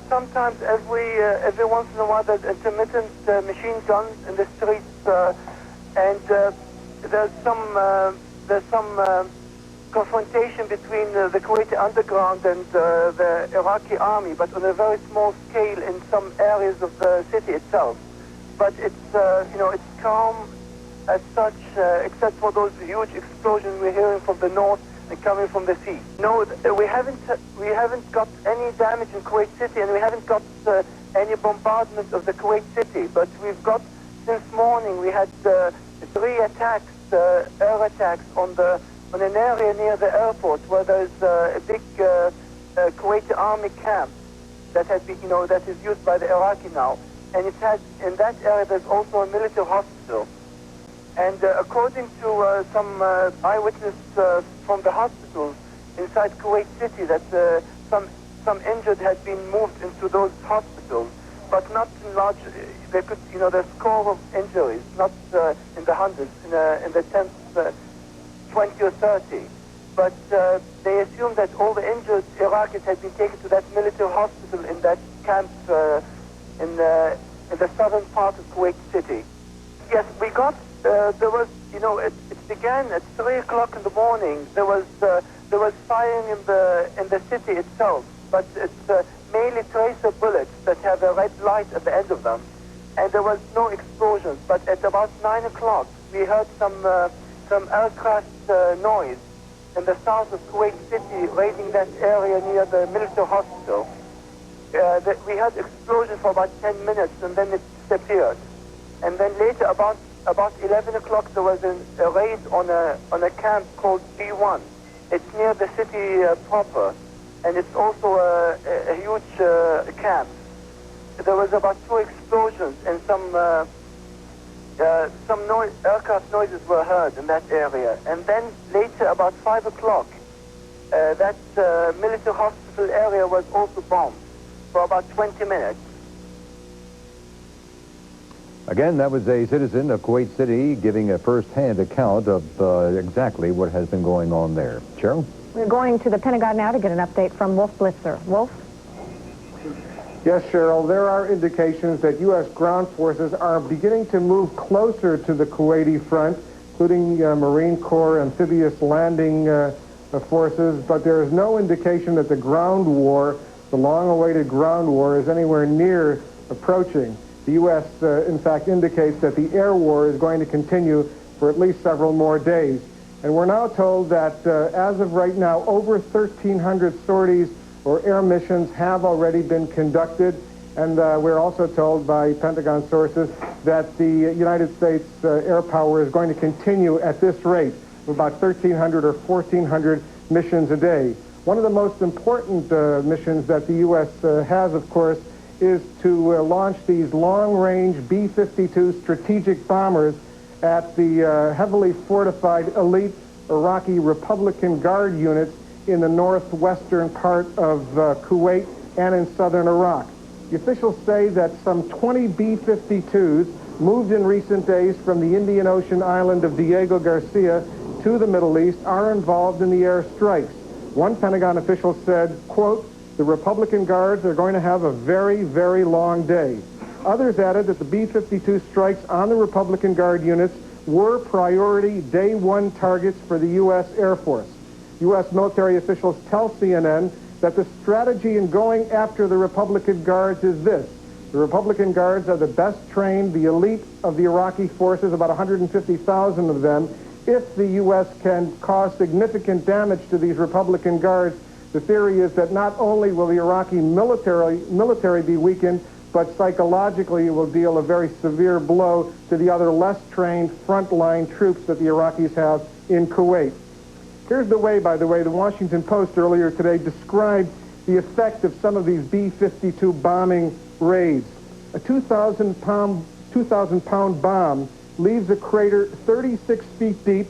sometimes every once in a while there's intermittent machine guns in the streets, and there's some confrontation between the Kuwaiti underground and the Iraqi army, but on a very small scale in some areas of the city itself. But it's it's calm as such, except for those huge explosions we're hearing from the north and coming from the sea. No, we haven't got any damage in Kuwait City, and we haven't got any bombardment of the Kuwait City. But we've got, since morning, we had 3 attacks, air attacks on an area near the airport where there's a big Kuwaiti army camp that has been, that is used by the Iraqi now, and in that area there's also a military hospital. And according to some eyewitness from the hospitals inside Kuwait City, that some injured had been moved into those hospitals, but not in large. They could, there's score of injuries, not in the hundreds, in the tens, 20 or 30. But they assumed that all the injured Iraqis had been taken to that military hospital in that camp in the southern part of Kuwait City. Yes, we got. There was, it began at 3 o'clock in the morning. There was firing in the city itself, but it's mainly tracer bullets that have a red light at the end of them, and there was no explosions. But at about 9 o'clock, we heard some aircraft noise in the south of Kuwait City, raiding that area near the military hospital. We had explosions for about 10 minutes, and then it disappeared. And then later, about 11 o'clock, there was a raid on a camp called B1. It's near the city proper, and it's also a huge camp. There was about 2 explosions, and some aircraft noises were heard in that area. And then later, about 5 o'clock, that military hospital area was also bombed for about 20 minutes. Again, that was a citizen of Kuwait City giving a first-hand account of exactly what has been going on there. Sharyl? We're going to the Pentagon now to get an update from Wolf Blitzer. Wolf? Yes, Sharyl, there are indications that U.S. ground forces are beginning to move closer to the Kuwaiti front, including Marine Corps amphibious landing forces, but there is no indication that the ground war, the long-awaited ground war, is anywhere near approaching. The U.S., in fact, indicates that the air war is going to continue for at least several more days. And we're now told that, as of right now, over 1,300 sorties or air missions have already been conducted. And we're also told by Pentagon sources that the United States air power is going to continue at this rate of about 1,300 or 1,400 missions a day. One of the most important missions that the U.S. Has, of course, is to launch these long-range B-52 strategic bombers at the heavily fortified elite Iraqi Republican Guard units in the northwestern part of Kuwait and in southern Iraq. The officials say that some 20 B-52s moved in recent days from the Indian Ocean island of Diego Garcia to the Middle East are involved in the air strikes. One Pentagon official said, quote, "The Republican Guards are going to have a very, very long day." Others added that the B-52 strikes on the Republican Guard units were priority day one targets for the U.S. Air Force. U.S. military officials tell CNN that the strategy in going after the Republican Guards is this. The Republican Guards are the best trained, the elite of the Iraqi forces, about 150,000 of them. If the U.S. can cause significant damage to these Republican Guards, the theory is that not only will the Iraqi military be weakened, but psychologically it will deal a very severe blow to the other less trained frontline troops that the Iraqis have in Kuwait. Here's the way, by the way, the Washington Post earlier today described the effect of some of these B-52 bombing raids. A 2,000-pound bomb leaves a crater 36 feet deep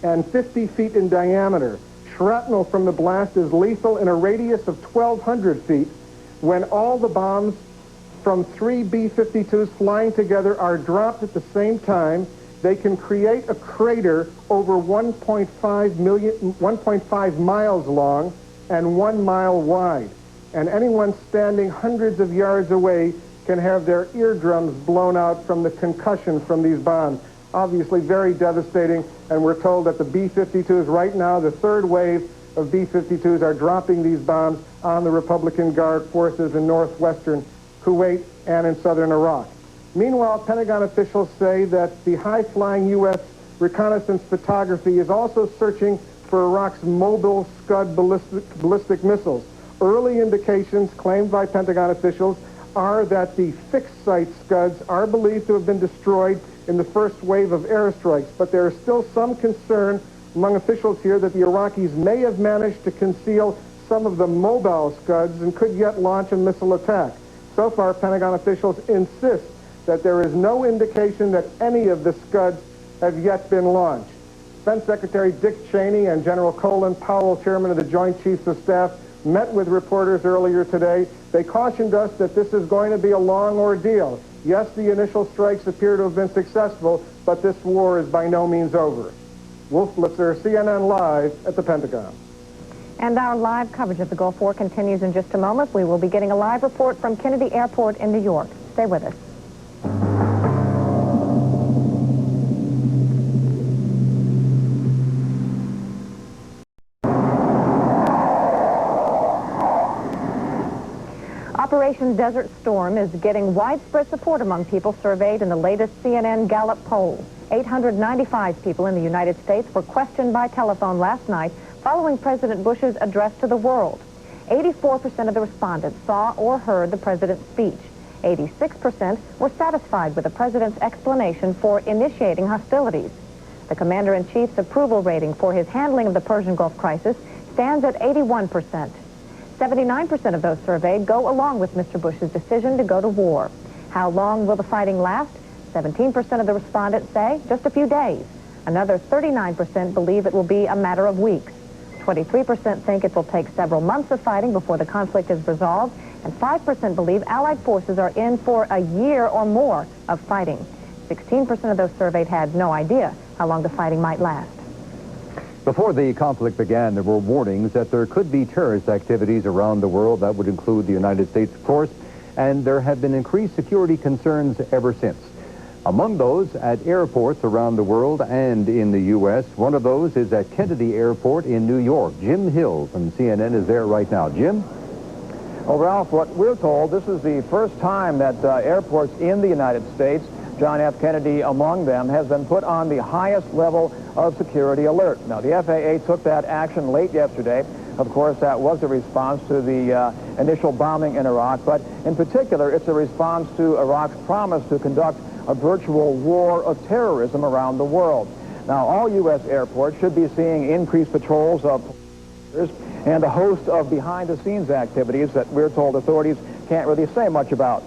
and 50 feet in diameter. Shrapnel from the blast is lethal in a radius of 1,200 feet. When all the bombs from 3 B-52s flying together are dropped at the same time, they can create a crater over 1.5 miles long and 1 mile wide. And anyone standing hundreds of yards away can have their eardrums blown out from the concussion from these bombs. Obviously very devastating, and we're told that the B-52s right now, the third wave of B-52s, are dropping these bombs on the Republican Guard forces in northwestern Kuwait and in southern Iraq. Meanwhile, Pentagon officials say that the high-flying U.S. reconnaissance photography is also searching for Iraq's mobile Scud ballistic missiles. Early indications claimed by Pentagon officials are that the fixed-site Scuds are believed to have been destroyed in the first wave of airstrikes, but there is still some concern among officials here that the Iraqis may have managed to conceal some of the mobile Scuds and could yet launch a missile attack. So far, Pentagon officials insist that there is no indication that any of the Scuds have yet been launched. Defense Secretary Dick Cheney and General Colin Powell, chairman of the Joint Chiefs of Staff, met with reporters earlier today. They cautioned us that this is going to be a long ordeal. Yes, the initial strikes appear to have been successful, but this war is by no means over. Wolf Blitzer, CNN Live at the Pentagon. And our live coverage of the Gulf War continues in just a moment. We will be getting a live report from Kennedy Airport in New York. Stay with us. Operation Desert Storm is getting widespread support among people surveyed in the latest CNN Gallup poll. 895 people in the United States were questioned by telephone last night following President Bush's address to the world. 84% of the respondents saw or heard the president's speech. 86% were satisfied with the president's explanation for initiating hostilities. The commander-in-chief's approval rating for his handling of the Persian Gulf crisis stands at 81%. 79% of those surveyed go along with Mr. Bush's decision to go to war. How long will the fighting last? 17% of the respondents say just a few days. Another 39% believe it will be a matter of weeks. 23% think it will take several months of fighting before the conflict is resolved, and 5% believe Allied forces are in for a year or more of fighting. 16% of those surveyed had no idea how long the fighting might last. Before the conflict began, there were warnings that there could be terrorist activities around the world. That would include the United States, of course, and there have been increased security concerns ever since. Among those at airports around the world and in the U.S., one of those is at Kennedy Airport in New York. Jim Hill from CNN is there right now. Jim? Well, Ralph, what we're told, this is the first time that airports in the United States, John F. Kennedy among them, has been put on the highest level of security alert. Now, the FAA took that action late yesterday. Of course, that was a response to the initial bombing in Iraq, but in particular, it's a response to Iraq's promise to conduct a virtual war of terrorism around the world. Now, all U.S. airports should be seeing increased patrols of and a host of behind-the-scenes activities that we're told authorities can't really say much about.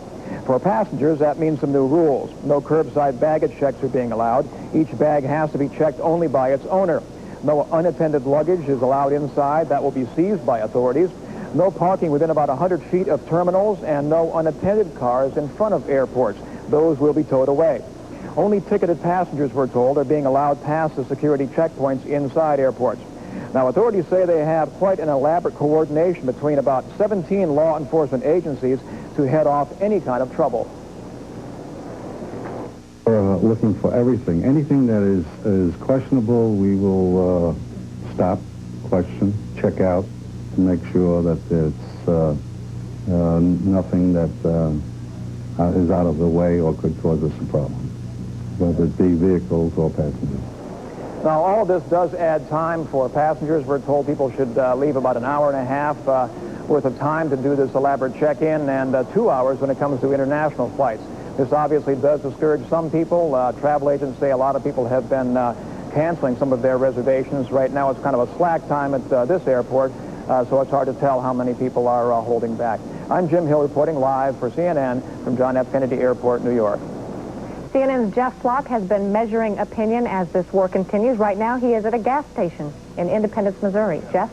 For passengers, that means some new rules. No curbside baggage checks are being allowed. Each bag has to be checked only by its owner. No unattended luggage is allowed inside. That will be seized by authorities. No parking within about 100 feet of terminals, and no unattended cars in front of airports. Those will be towed away. Only ticketed passengers, we're told, are being allowed past the security checkpoints inside airports. Now, authorities say they have quite an elaborate coordination between about 17 law enforcement agencies to head off any kind of trouble. We're looking for everything. Anything that is questionable, we will stop, question, check out, to make sure that it's nothing that is out of the way or could cause us a problem, whether it be vehicles or passengers. Now, all of this does add time for passengers. We're told people should leave about an hour and a half worth of time to do this elaborate check-in, and 2 hours when it comes to international flights. This obviously does discourage some people. Travel agents say a lot of people have been canceling some of their reservations. Right now, it's kind of a slack time at this airport, so it's hard to tell how many people are holding back. I'm Jim Hill reporting live for CNN from John F. Kennedy Airport, New York. CNN's Jeff Flock has been measuring opinion as this war continues. Right now, he is at a gas station in Independence, Missouri. Jeff?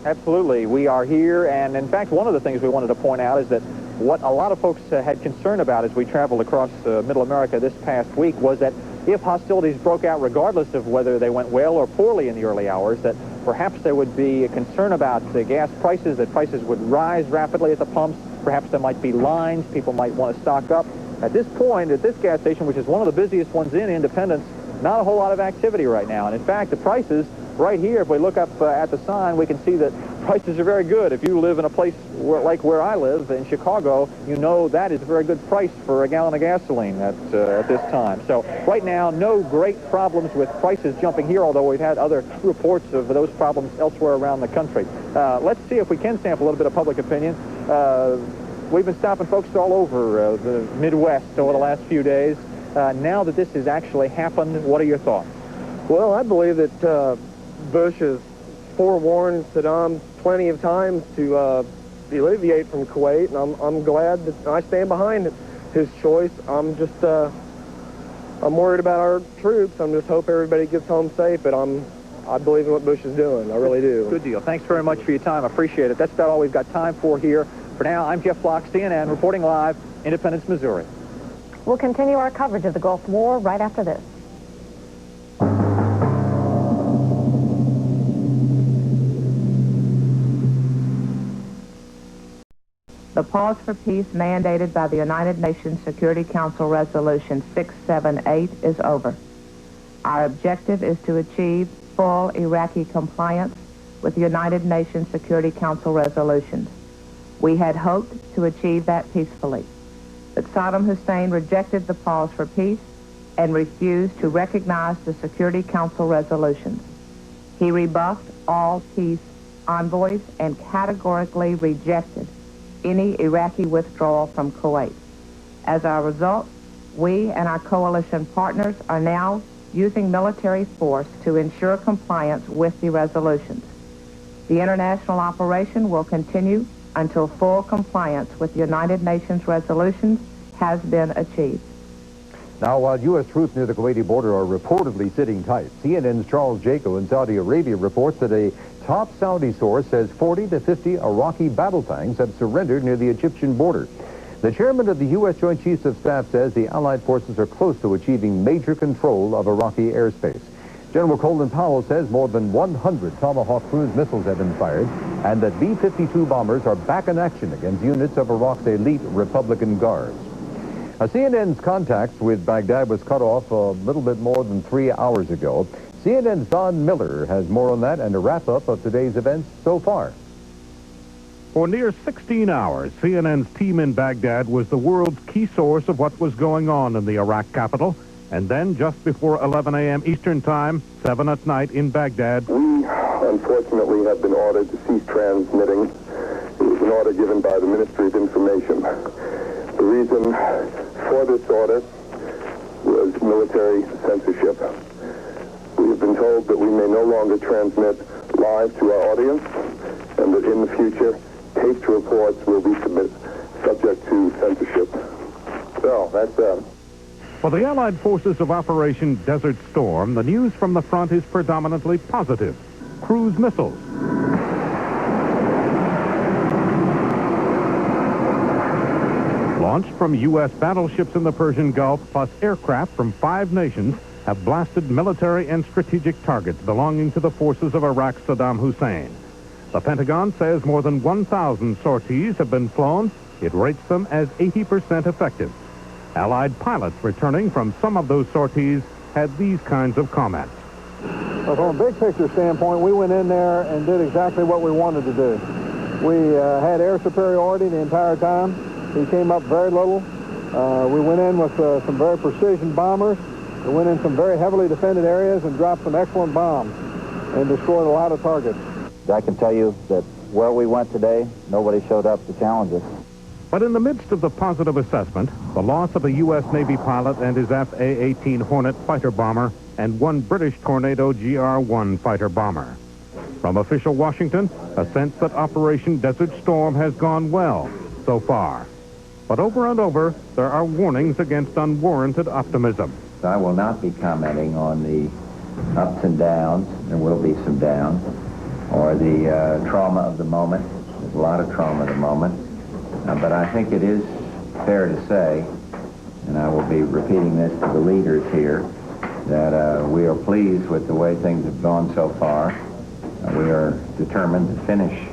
Absolutely. We are here, and in fact, one of the things we wanted to point out is that what a lot of folks had concern about as we traveled across Middle America this past week was that if hostilities broke out, regardless of whether they went well or poorly in the early hours, that perhaps there would be a concern about gas prices, that prices would rise rapidly at the pumps. Perhaps there might be lines. People might want to stock up. At this point, at this gas station, which is one of the busiest ones in Independence, not a whole lot of activity right now. And in fact, the prices right here, if we look up at the sign, we can see that prices are very good. If you live in a place like where I live in Chicago, you know that is a very good price for a gallon of gasoline at this time. So right now, no great problems with prices jumping here, although we've had other reports of those problems elsewhere around the country. Let's see if we can sample a little bit of public opinion. We've been stopping folks all over the Midwest over the last few days. Now that this has actually happened, what are your thoughts? Well, I believe that Bush has forewarned Saddam plenty of times to alleviate from Kuwait, and I'm glad that I stand behind his choice. I'm just I'm worried about our troops. I'm just hope everybody gets home safe, but I believe in what Bush is doing. I really do. Good deal. Thanks very much for your time. I appreciate it. That's about all we've got time for here. For now, I'm Jeff Block, CNN, reporting live, Independence, Missouri. We'll continue our coverage of the Gulf War right after this. The pause for peace mandated by the United Nations Security Council Resolution 678 is over. Our objective is to achieve full Iraqi compliance with the United Nations Security Council resolutions. We had hoped to achieve that peacefully, but Saddam Hussein rejected the pause for peace and refused to recognize the Security Council resolutions. He rebuffed all peace envoys and categorically rejected any Iraqi withdrawal from Kuwait. As a result, we and our coalition partners are now using military force to ensure compliance with the resolutions. The international operation will continue until full compliance with the United Nations resolutions has been achieved. Now, while U.S. troops near the Kuwaiti border are reportedly sitting tight, CNN's Charles Jaco in Saudi Arabia reports that a top Saudi source says 40 to 50 Iraqi battle tanks have surrendered near the Egyptian border. The chairman of the U.S. Joint Chiefs of Staff says the Allied forces are close to achieving major control of Iraqi airspace. General Colin Powell says more than 100 Tomahawk cruise missiles have been fired and that B-52 bombers are back in action against units of Iraq's elite Republican Guards. CNN's contacts with Baghdad was cut off a little bit more than 3 hours ago. CNN's Don Miller has more on that and a wrap-up of today's events so far. For near 16 hours, CNN's team in Baghdad was the world's key source of what was going on in the Iraq capital. And then, just before 11 a.m. Eastern Time, 7 at night in Baghdad, we, unfortunately, have been ordered to cease transmitting. It was an order given by the Ministry of Information. The reason for this order was military censorship. We have been told that we may no longer transmit live to our audience, and that in the future, taped reports will be subject to censorship. So, that's For the Allied forces of Operation Desert Storm, the news from the front is predominantly positive. Cruise missiles. Launched from U.S. battleships in the Persian Gulf, plus aircraft from 5 nations, have blasted military and strategic targets belonging to the forces of Iraq's Saddam Hussein. The Pentagon says more than 1,000 sorties have been flown. It rates them as 80% effective. Allied pilots returning from some of those sorties had these kinds of comments. Well, from a big picture standpoint, we went in there and did exactly what we wanted to do. We had air superiority the entire time. He came up very little. We went in with some very precision bombers. We went in some very heavily defended areas and dropped some excellent bombs and destroyed a lot of targets. I can tell you that where we went today, nobody showed up to challenge us. But in the midst of the positive assessment, the loss of a U.S. Navy pilot and his F-A-18 Hornet fighter bomber and 1 British Tornado GR-1 fighter bomber. From official Washington, a sense that Operation Desert Storm has gone well so far. But over and over, there are warnings against unwarranted optimism. I will not be commenting on the ups and downs, there will be some downs, or the trauma of the moment. There's a lot of trauma at the moment. But I think it is fair to say, and I will be repeating this to the leaders here, that we are pleased with the way things have gone so far. We are determined to finish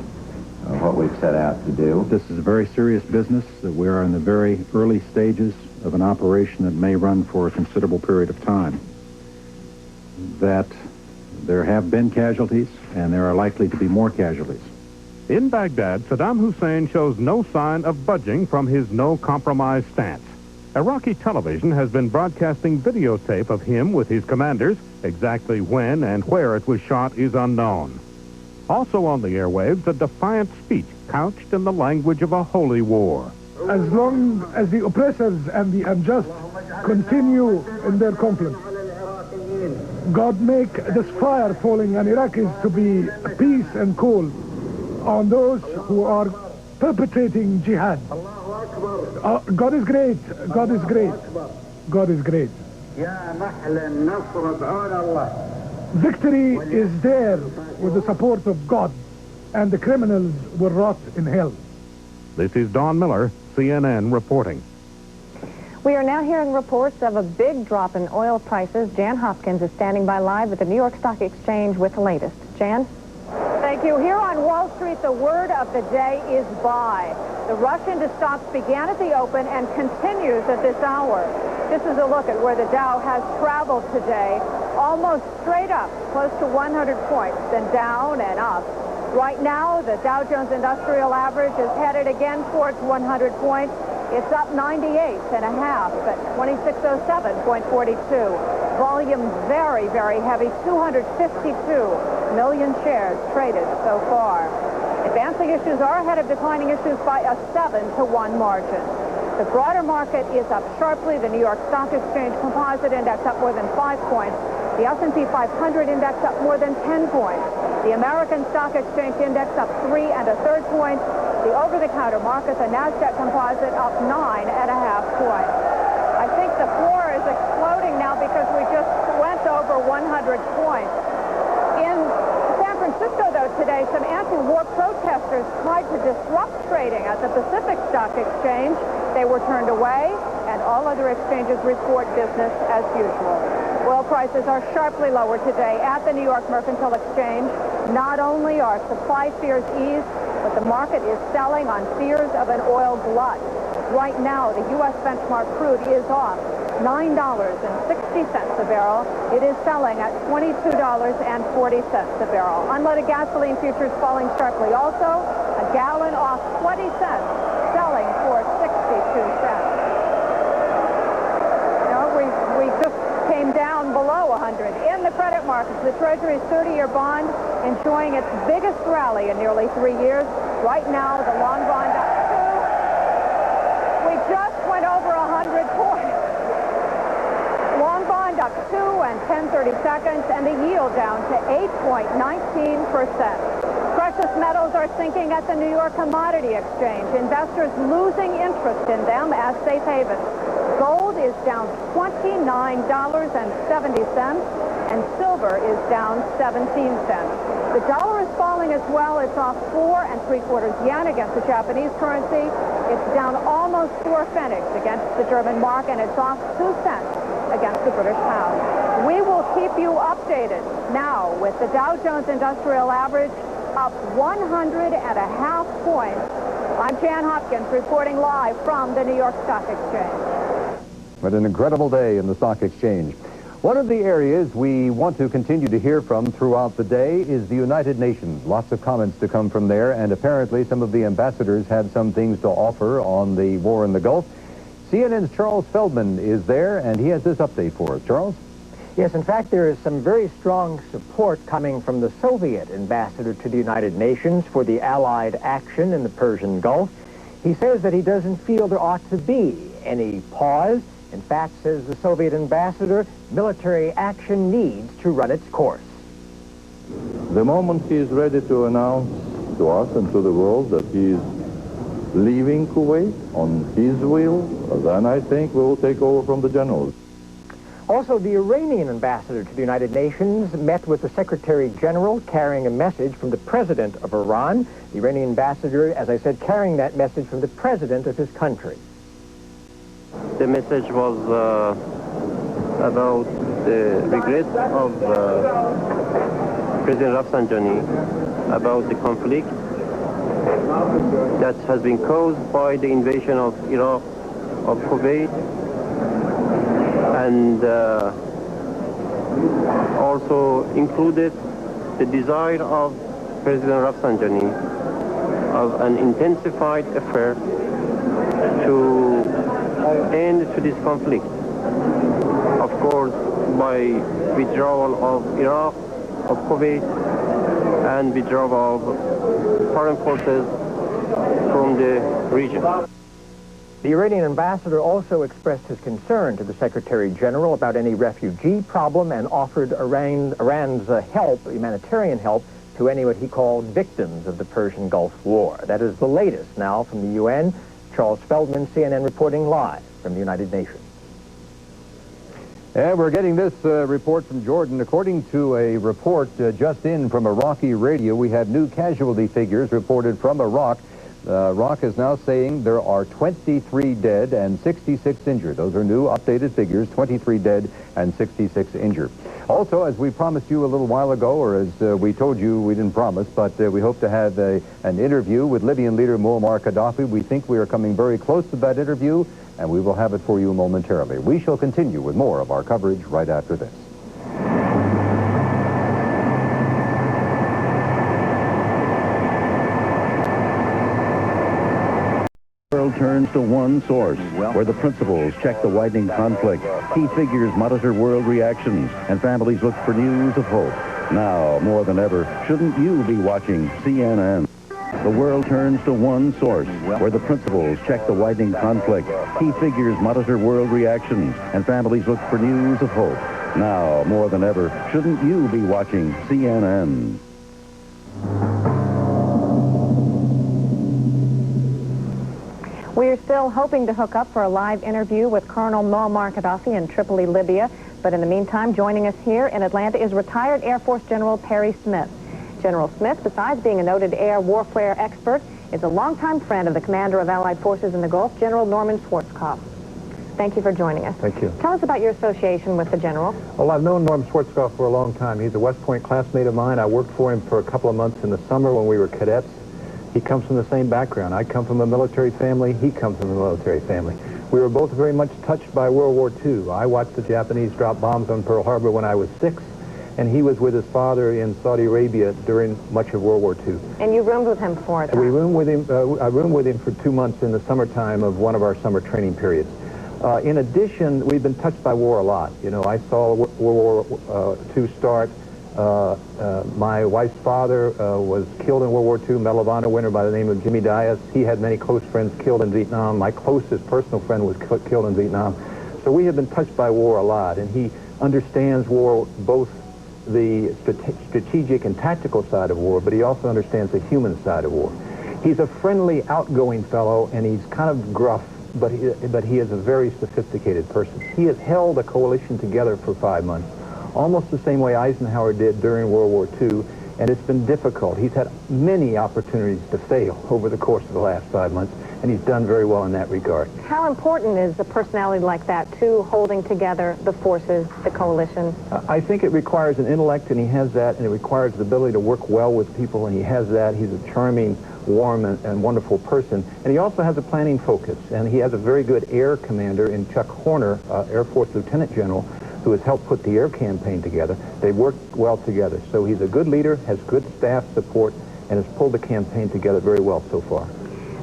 what we've set out to do. This is a very serious business, that we are in the very early stages of an operation that may run for a considerable period of time. That there have been casualties, and there are likely to be more casualties. In Baghdad, Saddam Hussein shows no sign of budging from his no-compromise stance. Iraqi television has been broadcasting videotape of him with his commanders. Exactly when and where it was shot is unknown. Also on the airwaves, a defiant speech couched in the language of a holy war. As long as the oppressors and the unjust continue in their conflict, God make this fire falling on Iraqis to be peace and cool on those who are perpetrating jihad. God is great. God is great. God is great. Victory is there with the support of God, and the criminals will rot in hell. This is Don Miller, CNN, reporting. We are now hearing reports of a big drop in oil prices. Jeanne Hopkins is standing by live at the New York Stock Exchange with the latest. Jeanne? Thank you. Here on Wall Street, the word of the day is buy. The rush into stocks began at the open and continues at this hour. This is a look at where the Dow has traveled today, almost straight up, close to 100 points, then down and up. Right now, the Dow Jones Industrial Average is headed again towards 100 points. It's up 98.5 at 2607.42. Volume very, very heavy, 252 million shares traded so far. Advancing issues are ahead of declining issues by a 7-to-1 margin. The broader market is up sharply. The New York Stock Exchange Composite Index up more than 5 points. The S&P 500 Index up more than 10 points. The American Stock Exchange Index up 3 1/3 points. The over-the-counter market, the NASDAQ Composite, up 9.5 points. I think the floor is exploding now because we just went over 100 points. In San Francisco, though, today, some anti-war protesters tried to disrupt trading at the Pacific Stock Exchange. They were turned away, and all other exchanges report business as usual. Oil prices are sharply lower today at the New York Mercantile Exchange. Not only are supply fears eased, but the market is selling on fears of an oil glut. Right now, the U.S. benchmark crude is off $9.60 a barrel. It is selling at $22.40 a barrel. Unleaded gasoline futures falling sharply also. A gallon off 20 cents, selling for 62 cents. We just came down below 100. In the credit markets, the Treasury's 30-year bond enjoying its biggest rally in nearly 3 years. Right now, the long bond up 2. We just went over 100 points. Long bond up 2 10/32, and the yield down to 8.19%. Precious metals are sinking at the New York Commodity Exchange. Investors losing interest in them as safe havens. Gold is down $29.70, and silver is down 17 cents. The dollar is falling as well. It's off 4 3/4 yen against the Japanese currency. It's down almost 4 pfennigs against the German mark, and it's off 2 cents against the British pound. We will keep you updated now with the Dow Jones Industrial Average up 100.5 points. I'm Jeanne Hopkins reporting live from the New York Stock Exchange. What an incredible day in the stock exchange. One of the areas we want to continue to hear from throughout the day is the United Nations. Lots of comments to come from there, and apparently some of the ambassadors had some things to offer on the war in the Gulf. CNN's Charles Feldman is there, and he has this update for us. Charles? Yes, in fact, there is some very strong support coming from the Soviet ambassador to the United Nations for the Allied action in the Persian Gulf. He says that he doesn't feel there ought to be any pause. In fact, says the Soviet ambassador, military action needs to run its course. The moment he is ready to announce to us and to the world that he is leaving Kuwait on his will, then I think we will take over from the generals. Also, the Iranian ambassador to the United Nations met with the Secretary General carrying a message from the president of Iran. The Iranian ambassador, as I said, carrying that message from the president of his country. The message was about the regret of President Rafsanjani about the conflict that has been caused by the invasion of Iraq, of Kuwait, and also included the desire of President Rafsanjani of an intensified effort to end to this conflict. Of course, by withdrawal of Iraq, of Kuwait, and withdrawal of foreign forces from the region. The Iranian ambassador also expressed his concern to the Secretary General about any refugee problem and offered Iran's help, humanitarian help, to any what he called victims of the Persian Gulf War. That is the latest now from the UN. Charles Feldman, CNN, reporting live from the United Nations. And we're getting this report from Jordan. According to a report just in from Iraqi radio, we have new casualty figures reported from Iraq. Iraq is now saying there are 23 dead and 66 injured. Those are new updated figures, 23 dead and 66 injured. Also, as we promised you a little while ago, or as we told you, we didn't promise, but we hope to have an interview with Libyan leader Muammar Gaddafi. We think we are coming very close to that interview, and we will have it for you momentarily. We shall continue with more of our coverage right after this. The world turns to one source, where the principals check the widening conflict, key figures monitor world reactions, and families look for news of hope. Now, more than ever, shouldn't you be watching CNN? The world turns to one source, where the principals check the widening conflict, key figures monitor world reactions, and families look for news of hope. Now, more than ever, shouldn't you be watching CNN? We are still hoping to hook up for a live interview with Colonel Muammar Gaddafi in Tripoli, Libya. But in the meantime, joining us here in Atlanta is retired Air Force General Perry Smith. General Smith, besides being a noted air warfare expert, is a longtime friend of the commander of Allied forces in the Gulf, General Norman Schwarzkopf. Thank you for joining us. Thank you. Tell us about your association with the General. Well, I've known Norm Schwarzkopf for a long time. He's a West Point classmate of mine. I worked for him for a couple of months in the summer when we were cadets. He comes from the same background. I come from a military family. He comes from a military family. We were both very much touched by World War II. I watched the Japanese drop bombs on Pearl Harbor when I was 6, and he was with his father in Saudi Arabia during much of World War II. And you roomed with him for it? We roomed with him. I roomed with him for 2 months in the summertime of one of our summer training periods. In addition, we've been touched by war a lot. You know, I saw World War II start. My wife's father was killed in World War II, Medal of Honor winner by the name of Jimmy Dias. He had many close friends killed in Vietnam. My closest personal friend was killed in Vietnam. So we have been touched by war a lot, and he understands war, both the strategic and tactical side of war, but he also understands the human side of war. He's a friendly, outgoing fellow, and he's kind of gruff, but he is a very sophisticated person. He has held a coalition together for 5 months, almost the same way Eisenhower did during World War II, and it's been difficult. He's had many opportunities to fail over the course of the last 5 months, and he's done very well in that regard. How important is a personality like that to holding together the forces, the coalition? I think it requires an intellect, and he has that, and it requires the ability to work well with people, and he has that. He's a charming, warm, and wonderful person, and he also has a planning focus, and he has a very good air commander in Chuck Horner, Air Force Lieutenant General, who has helped put the air campaign together. They work well together. So he's a good leader, has good staff support, and has pulled the campaign together very well so far.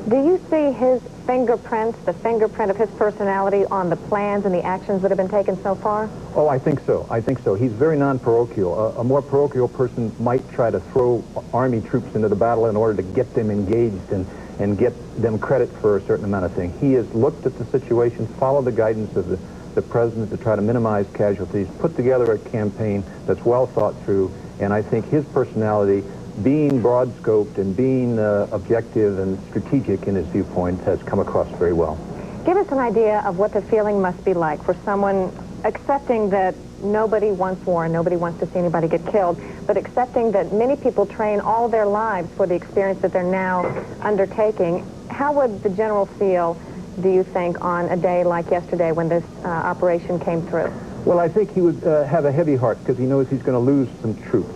Do you see his fingerprints, the fingerprint of his personality on the plans and the actions that have been taken so far? Oh, I think so. I think so. He's very non-parochial. A more parochial person might try to throw Army troops into the battle in order to get them engaged and get them credit for a certain amount of things. He has looked at the situation, followed the guidance of the president to try to minimize casualties, put together a campaign that's well thought through, and I think his personality, being broad-scoped and being objective and strategic in his viewpoint, has come across very well. Give us an idea of what the feeling must be like for someone accepting that nobody wants war and nobody wants to see anybody get killed, but accepting that many people train all their lives for the experience that they're now undertaking. How would the general feel, do you think, on a day like yesterday when this operation came through? Well, I think he would have a heavy heart because he knows he's going to lose some troops.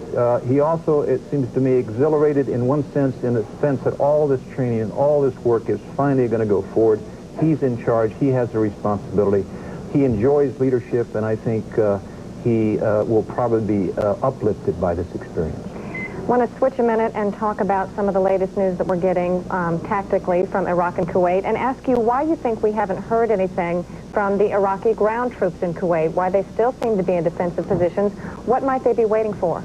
He also, it seems to me, exhilarated in one sense, in the sense that all this training and all this work is finally going to go forward. He's in charge. He has the responsibility. He enjoys leadership, and I think he will probably be uplifted by this experience. I want to switch a minute and talk about some of the latest news that we're getting tactically from Iraq and Kuwait, and ask you why you think we haven't heard anything from the Iraqi ground troops in Kuwait, why they still seem to be in defensive positions. What might they be waiting for?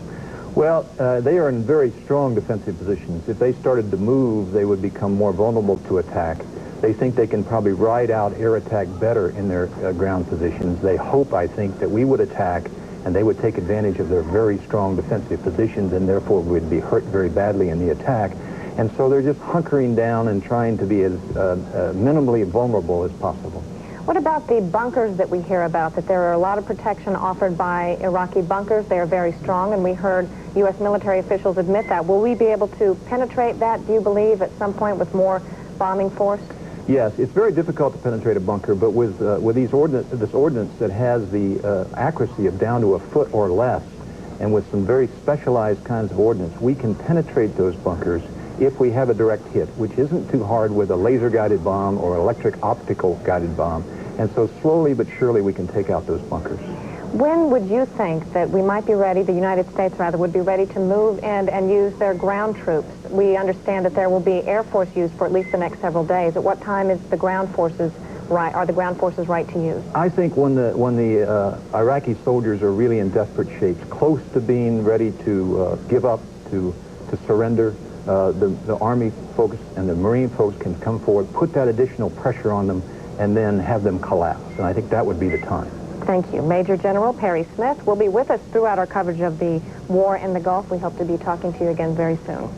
Well, they are in very strong defensive positions. If they started to move, they would become more vulnerable to attack. They think they can probably ride out air attack better in their ground positions. They hope, I think, that we would attack and they would take advantage of their very strong defensive positions and therefore would be hurt very badly in the attack. And so they're just hunkering down and trying to be as minimally vulnerable as possible. What about the bunkers that we hear about, that there are a lot of protection offered by Iraqi bunkers? They are very strong, and we heard U.S. military officials admit that. Will we be able to penetrate that, do you believe, at some point with more bombing force? Yes, it's very difficult to penetrate a bunker, but with this ordnance that has the accuracy of down to a foot or less, and with some very specialized kinds of ordnance, we can penetrate those bunkers if we have a direct hit, which isn't too hard with a laser-guided bomb or an electric optical guided bomb. And so slowly but surely we can take out those bunkers. When would you think that we might be ready, the United States rather, would be ready to move in and use their ground troops? We understand that there will be Air Force use for at least the next several days. At what time is the ground forces right? Are the ground forces right to use? I think when the Iraqi soldiers are really in desperate shape, close to being ready to give up, to surrender, the Army folks and the Marine folks can come forward, put that additional pressure on them, and then have them collapse. And I think that would be the time. Thank you. Major General Perry Smith will be with us throughout our coverage of the war in the Gulf. We hope to be talking to you again very soon.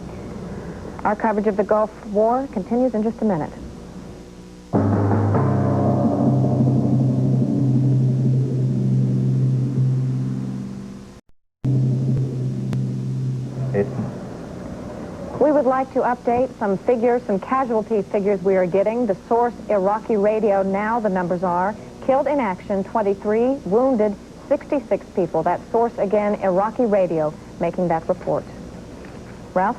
Our coverage of the Gulf War continues in just a minute. We would like to update some figures, some casualty figures we are getting. The source, Iraqi radio. Now the numbers are killed in action, 23, wounded, 66 people. That source again, Iraqi radio, making that report. Ralph?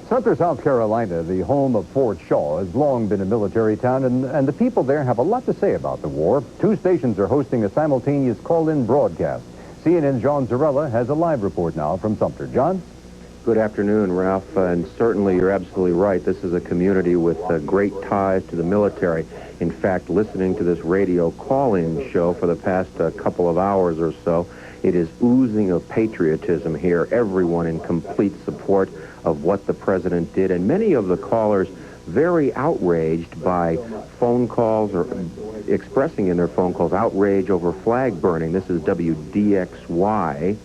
Sumter, South Carolina, the home of Fort Shaw, has long been a military town, and the people there have a lot to say about the war. 2 stations are hosting a simultaneous call-in broadcast. CNN's John Zarrella has a live report now from Sumter. John? Good afternoon, Ralph, and certainly you're absolutely right. This is a community with great ties to the military. In fact, listening to this radio call-in show for the past couple of hours or so, it is oozing of patriotism here, everyone in complete support of what the president did, and many of the callers very outraged by phone calls or expressing in their phone calls outrage over flag burning. This is WDXY.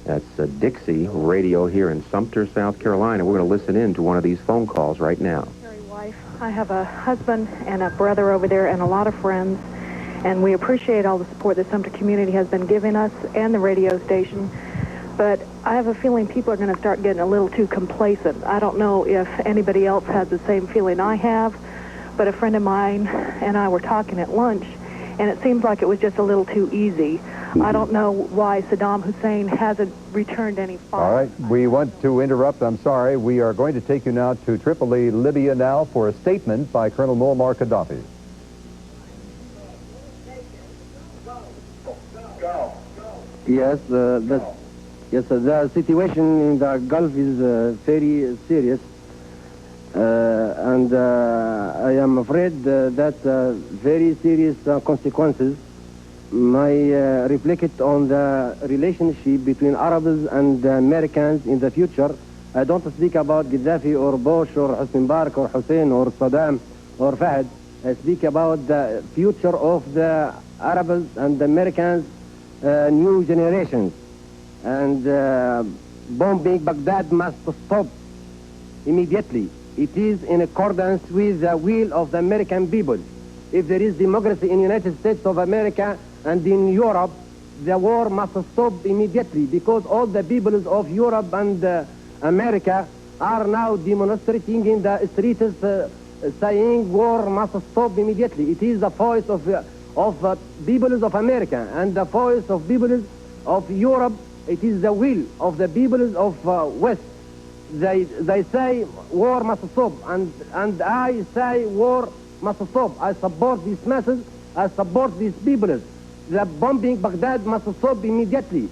That's Dixie Radio here in Sumter, South Carolina. We're going to listen in to one of these phone calls right now. I have a husband and a brother over there and a lot of friends, and we appreciate all the support the Sumter community has been giving us and the radio station. But I have a feeling people are going to start getting a little too complacent. I don't know if anybody else has the same feeling I have, but a friend of mine and I were talking at lunch, and it seems like it was just a little too easy. I don't know why Saddam Hussein hasn't returned any fire. All right, we want to interrupt. I'm sorry. We are going to take you now to Tripoli, Libya now for a statement by Colonel Muammar Gaddafi. Yes, the situation in the Gulf is very serious, and I am afraid that very serious consequences may reflect on the relationship between Arabs and Americans in the future. I don't speak about Gaddafi or Bush or Hosni Mubarak or Hussein or Saddam or Fahd. I speak about the future of the Arabs and the Americans, new generations. And bombing Baghdad must stop immediately. It is in accordance with the will of the American people. If there is democracy in the United States of America and in Europe, the war must stop immediately, because all the peoples of Europe and America are now demonstrating in the streets saying war must stop immediately. It is the voice of peoples of America and the voice of peoples of Europe. It is the will of the peoples of West. They say war must stop, and I say war must stop. I support this message. I support these peoples. The bombing Baghdad must stop immediately.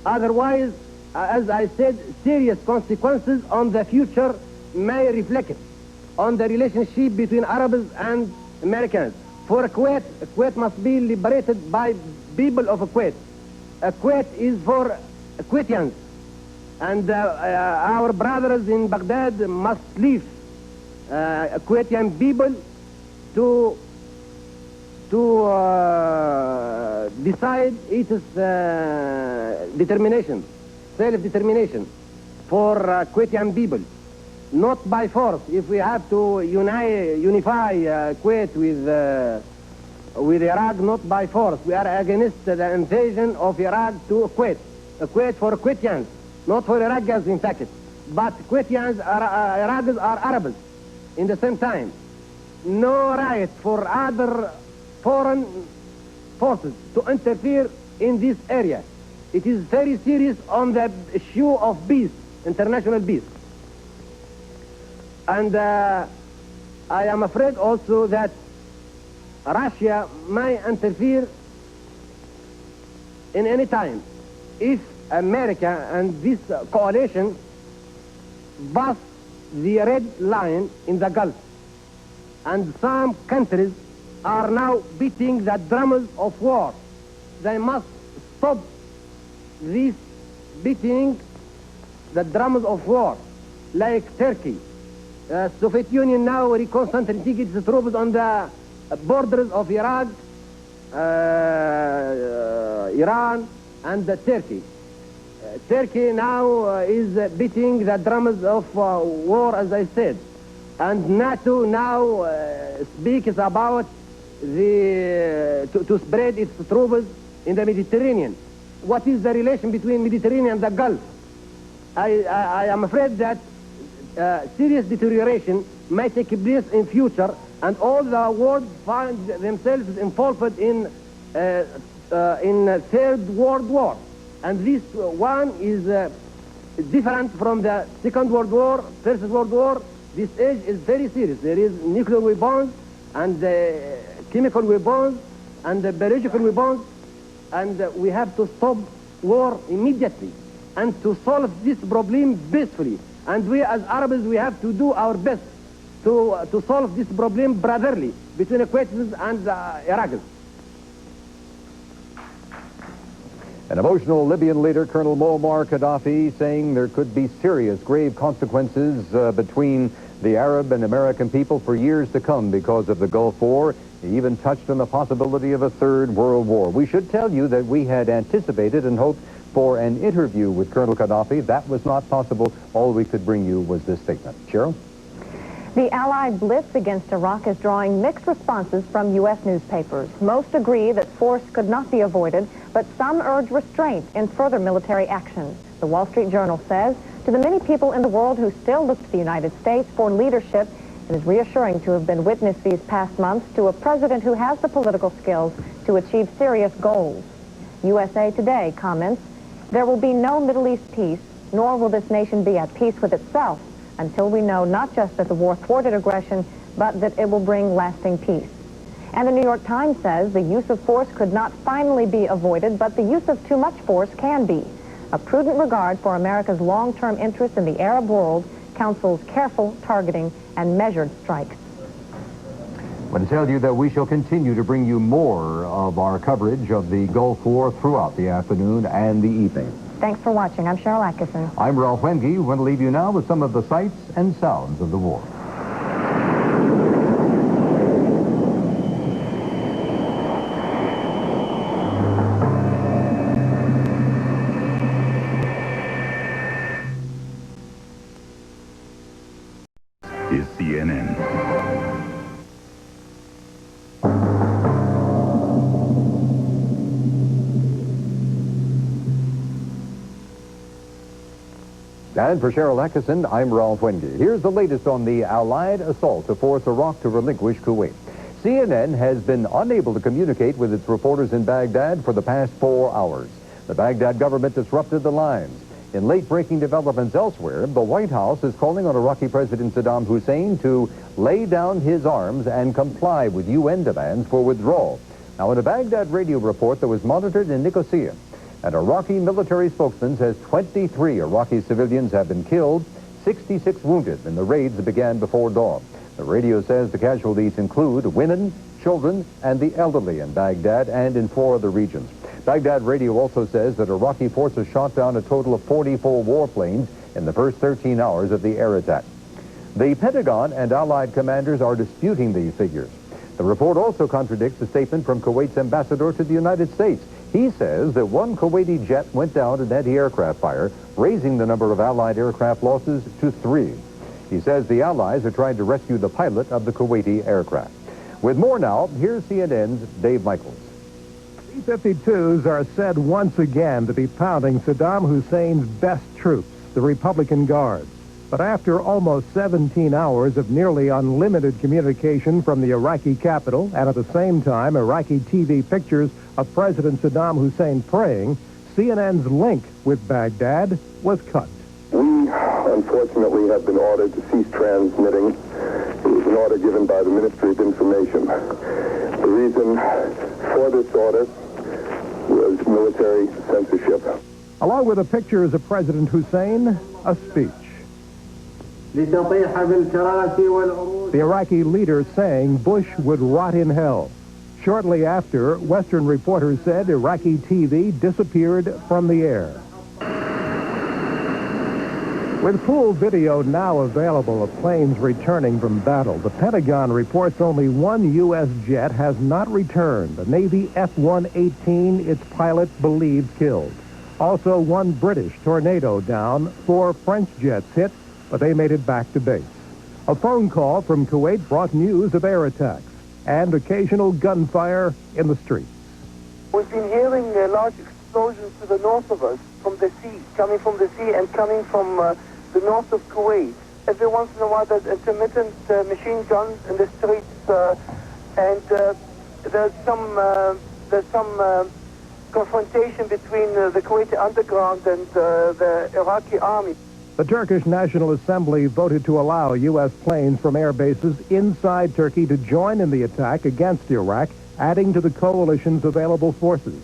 Otherwise, as I said, serious consequences on the future may reflect on the relationship between Arabs and Americans. For Kuwait, Kuwait must be liberated by people of Kuwait. Kuwait is for Kuwaitians. And our brothers in Baghdad must leave Kuwaitian people to decide its determination, self-determination for Kuwaitian people, not by force. If we have to unify Kuwait with Iraq not by force. We are against the invasion of Iraq to Kuwait. Kuwait for Kuwaitians, not for Iraqis in fact. But Kuwaitians, Iraqis are Arabs in the same time. No right for other foreign forces to interfere in this area. It is very serious on the issue of peace, international peace. And I am afraid also that Russia may interfere in any time if America and this coalition pass the red line in the Gulf. And some countries are now beating the drums of war. They must stop this beating the drums of war, like Turkey. Soviet Union now reconcentrating its troops on the borders of Iraq, Iran, and Turkey. Turkey now is beating the drums of war, as I said. And NATO now speaks about to spread its troops in the Mediterranean. What is the relation between Mediterranean and the Gulf? I am afraid that serious deterioration may take place in future, and all the world find themselves involved in Third World War. And this one is different from the Second World War, First World War. This age is very serious. There is nuclear weapons and chemical weapons and biological weapons, and we have to stop war immediately and to solve this problem peacefully. And we as Arabs, we have to do our best to solve this problem brotherly between Kuwaitis and Iraqis. An emotional Libyan leader, Colonel Muammar Gaddafi, saying there could be serious, grave consequences between the Arab and American people for years to come because of the Gulf War. He even touched on the possibility of a third world war. We should tell you that we had anticipated and hoped for an interview with Colonel Gaddafi. That was not possible. All we could bring you was this statement. Sharyl? The Allied blitz against Iraq is drawing mixed responses from U.S. newspapers. Most agree that force could not be avoided, but some urge restraint in further military action. The Wall Street Journal says, to the many people in the world who still look to the United States for leadership, it is reassuring to have been witness these past months to a president who has the political skills to achieve serious goals. USA Today comments, there will be no Middle East peace, nor will this nation be at peace with itself until we know not just that the war thwarted aggression, but that it will bring lasting peace. And the New York Times says the use of force could not finally be avoided, but the use of too much force can be. A prudent regard for America's long-term interest in the Arab world counsels careful targeting and measured strikes. I want to tell you that we shall continue to bring you more of our coverage of the Gulf War throughout the afternoon and the evening. Thanks for watching. I'm Sharyl Atkinson. I'm Ralph Wenge. We want to leave you now with some of the sights and sounds of the war. Is CNN. And for Sharyl Atkinson, I'm Ralph Wenge. Here's the latest on the Allied assault to force Iraq to relinquish Kuwait. CNN has been unable to communicate with its reporters in Baghdad for the past 4 hours. The Baghdad government disrupted the lines. In late-breaking developments elsewhere, the White House is calling on Iraqi President Saddam Hussein to lay down his arms and comply with UN demands for withdrawal. Now, in a Baghdad radio report that was monitored in Nicosia, an Iraqi military spokesman says 23 Iraqi civilians have been killed, 66 wounded in the raids that began before dawn. The radio says the casualties include women, children, and the elderly in Baghdad and in 4 other regions. Baghdad radio also says that Iraqi forces shot down a total of 44 warplanes in the first 13 hours of the air attack. The Pentagon and Allied commanders are disputing these figures. The report also contradicts a statement from Kuwait's ambassador to the United States. He says that 1 Kuwaiti jet went down in anti-aircraft fire, raising the number of Allied aircraft losses to 3. He says the Allies are trying to rescue the pilot of the Kuwaiti aircraft. With more now, here's CNN's Dave Michaels. B-52s are said once again to be pounding Saddam Hussein's best troops, the Republican Guards. But after almost 17 hours of nearly unlimited communication from the Iraqi capital, and at the same time Iraqi TV pictures of President Saddam Hussein praying, CNN's link with Baghdad was cut. We, unfortunately, have been ordered to cease transmitting. It was an order given by the Ministry of Information. The reason for this order was military censorship. Along with the pictures of President Hussein, a speech. The Iraqi leader saying Bush would rot in hell. Shortly after, Western reporters said Iraqi TV disappeared from the air. With full video now available of planes returning from battle, the Pentagon reports only one U.S. jet has not returned, the Navy F-118 its pilot believes killed. Also, one British Tornado down, 4 French jets hit, but they made it back to base. A phone call from Kuwait brought news of air attacks and occasional gunfire in the streets. We've been hearing large explosions to the north of us, from the sea, coming from the sea and coming from the north of Kuwait. Every once in a while there's intermittent machine guns in the streets, and there's some confrontation between the Kuwaiti underground and the Iraqi army. The Turkish National Assembly voted to allow U.S. planes from air bases inside Turkey to join in the attack against Iraq, adding to the coalition's available forces.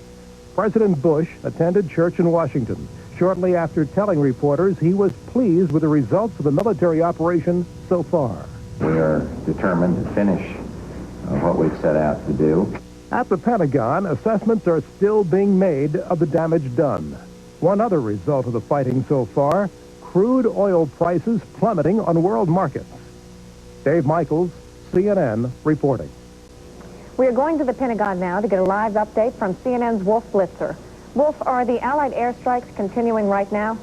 President Bush attended church in Washington shortly after telling reporters he was pleased with the results of the military operation so far. We are determined to finish what we've set out to do. At the Pentagon, assessments are still being made of the damage done. One other result of the fighting so far, crude oil prices plummeting on world markets. Dave Michaels, CNN, reporting. We are going to the Pentagon now to get a live update from CNN's Wolf Blitzer. Wolf, are the Allied airstrikes continuing right now?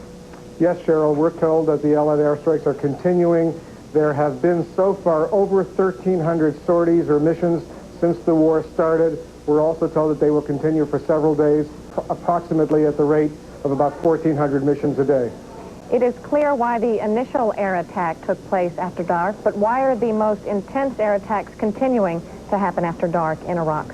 Yes, Cheryl, we're told that the Allied airstrikes are continuing. There have been so far over 1,300 sorties or missions since the war started. We're also told that they will continue for several days, approximately at the rate of about 1,400 missions a day. It is clear why the initial air attack took place after dark, but why are the most intense air attacks continuing to happen after dark in Iraq?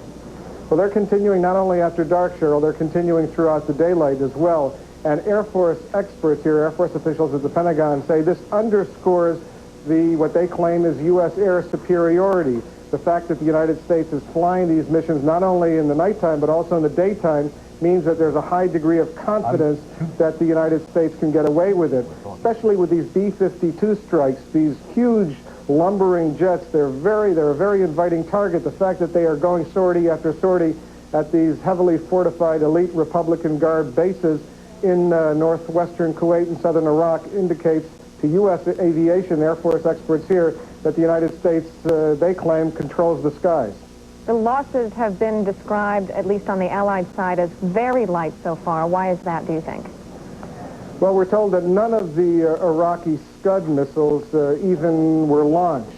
Well, they're continuing not only after dark, Cheryl, they're continuing throughout the daylight as well. And Air Force experts here, Air Force officials at the Pentagon, say this underscores what they claim is U.S. air superiority. The fact that the United States is flying these missions not only in the nighttime but also in the daytime means that there's a high degree of confidence that the United States can get away with it, especially with these B-52 strikes, these huge lumbering jets. They're a very inviting target. The fact that they are going sortie after sortie at these heavily fortified elite Republican Guard bases in northwestern Kuwait and southern Iraq indicates to U.S. aviation, Air Force experts here, that the United States, they claim, controls the skies. The losses have been described, at least on the Allied side, as very light so far. Why is that, do you think? Well, we're told that none of the Iraqi Scud missiles even were launched.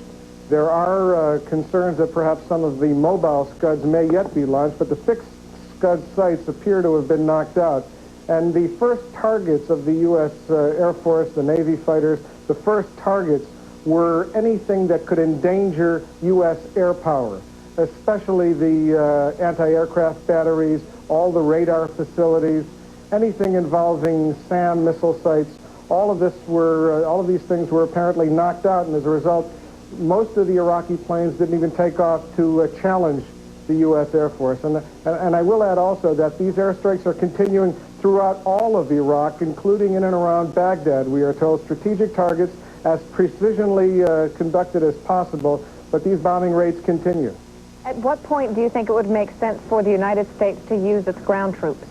There are concerns that perhaps some of the mobile Scuds may yet be launched, but the fixed Scud sites appear to have been knocked out. And the first targets of the U.S. Air Force, the Navy fighters, the first targets were anything that could endanger U.S. air power, especially the anti-aircraft batteries, all the radar facilities, anything involving SAM missile sites. All of these things were apparently knocked out, and as a result, most of the Iraqi planes didn't even take off to challenge the U.S. Air Force. And I will add also that these airstrikes are continuing throughout all of Iraq, including in and around Baghdad. We are told strategic targets as precisionally conducted as possible, but these bombing rates continue. At what point do you think it would make sense for the United States to use its ground troops?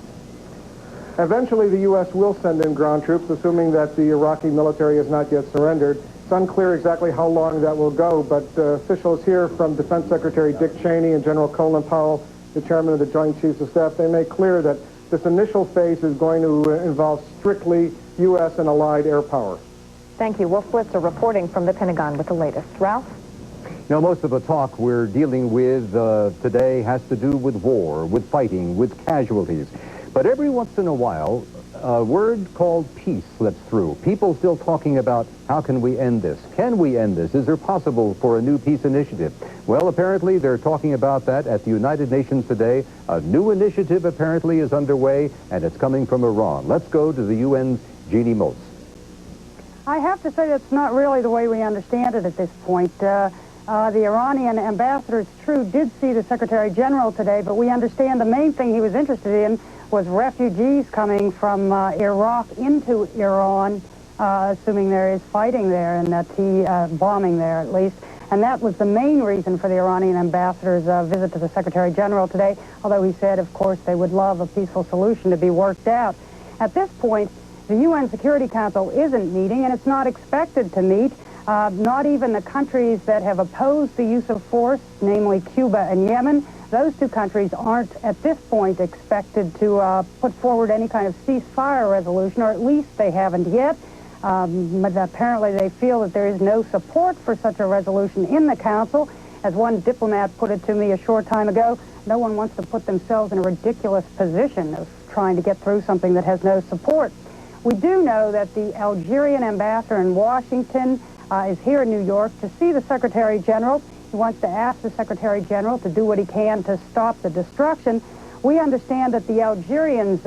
Eventually, the U.S. will send in ground troops, assuming that the Iraqi military has not yet surrendered. It's unclear exactly how long that will go, but officials here from Defense Secretary Dick Cheney and General Colin Powell, the chairman of the Joint Chiefs of Staff, they make clear that this initial phase is going to involve strictly U.S. and allied air power. Thank you. Wolf Blitzer reporting from the Pentagon with the latest. Ralph? Now, most of the talk we're dealing with today has to do with war, with fighting, with casualties. But every once in a while, a word called peace slips through. People still talking about how can we end this? Can we end this? Is there possible for a new peace initiative? Well, apparently they're talking about that at the United Nations today. A new initiative apparently is underway, and it's coming from Iran. Let's go to the UN's Jeanne Moos. I have to say that's not really the way we understand it at this point. The Iranian ambassador, it's true, did see the Secretary General today, but we understand the main thing he was interested in was refugees coming from Iraq into Iran, assuming there is fighting there and that bombing there at least. And that was the main reason for the Iranian ambassador's visit to the Secretary General today, although he said, of course, they would love a peaceful solution to be worked out. At this point, the UN Security Council isn't meeting, and it's not expected to meet. Not even the countries that have opposed the use of force, namely Cuba and Yemen, those two countries aren't at this point expected to put forward any kind of ceasefire resolution, or at least they haven't yet. But apparently they feel that there is no support for such a resolution in the Council. As one diplomat put it to me a short time ago, no one wants to put themselves in a ridiculous position of trying to get through something that has no support. We do know that the Algerian ambassador in Washington is here in New York to see the Secretary General. He wants to ask the Secretary General to do what he can to stop the destruction. We understand that the Algerians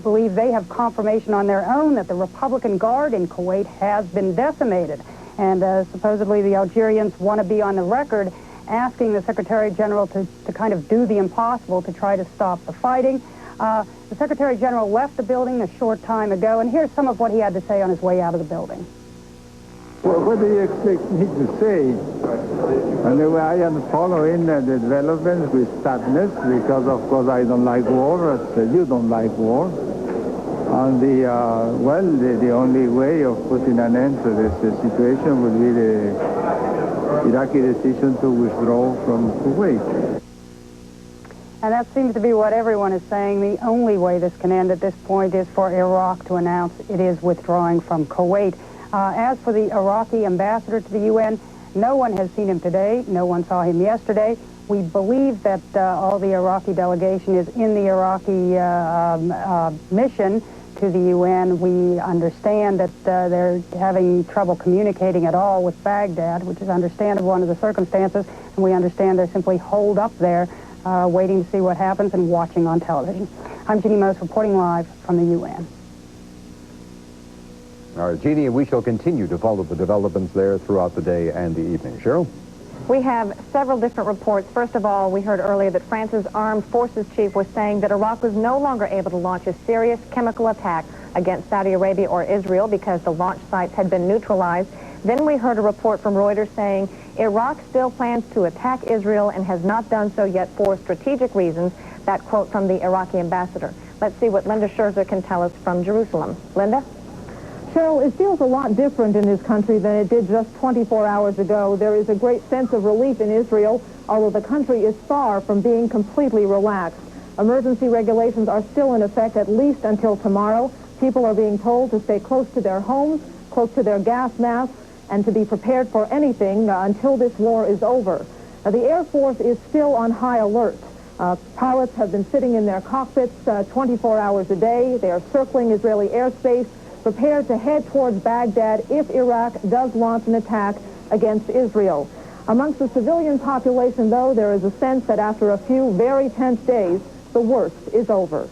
believe they have confirmation on their own that the Republican Guard in Kuwait has been decimated. And supposedly the Algerians want to be on the record asking the Secretary General to kind of do the impossible to try to stop the fighting. The Secretary General left the building a short time ago, and here's some of what he had to say on his way out of the building. Well, what do you expect me to say? Anyway, I am following the developments with sadness because, of course, I don't like war, as you don't like war. And the only way of putting an end to this situation would be the Iraqi decision to withdraw from Kuwait. And that seems to be what everyone is saying. The only way this can end at this point is for Iraq to announce it is withdrawing from Kuwait. As for the Iraqi ambassador to the UN, no one has seen him today. No one saw him yesterday. We believe that all the Iraqi delegation is in the Iraqi mission to the UN. We understand that they're having trouble communicating at all with Baghdad, which is understandable under the circumstances, and we understand they're simply holed up there, waiting to see what happens and watching on television. I'm Jeanne Moos reporting live from the UN. All right, Jeanne, we shall continue to follow the developments there throughout the day and the evening. Sharyl? We have several different reports. First of all, we heard earlier that France's armed forces chief was saying that Iraq was no longer able to launch a serious chemical attack against Saudi Arabia or Israel because the launch sites had been neutralized. Then we heard a report from Reuters saying Iraq still plans to attack Israel and has not done so yet for strategic reasons. That quote from the Iraqi ambassador. Let's see what Linda Schezer can tell us from Jerusalem. Linda? Cheryl, it feels a lot different in this country than it did just 24 hours ago. There is a great sense of relief in Israel, although the country is far from being completely relaxed. Emergency regulations are still in effect at least until tomorrow. People are being told to stay close to their homes, close to their gas masks, and to be prepared for anything until this war is over. Now, the Air Force is still on high alert. Pilots have been sitting in their cockpits 24 hours a day. They are circling Israeli airspace, prepared to head towards Baghdad if Iraq does launch an attack against Israel. Amongst the civilian population, though, there is a sense that after a few very tense days, the worst is over.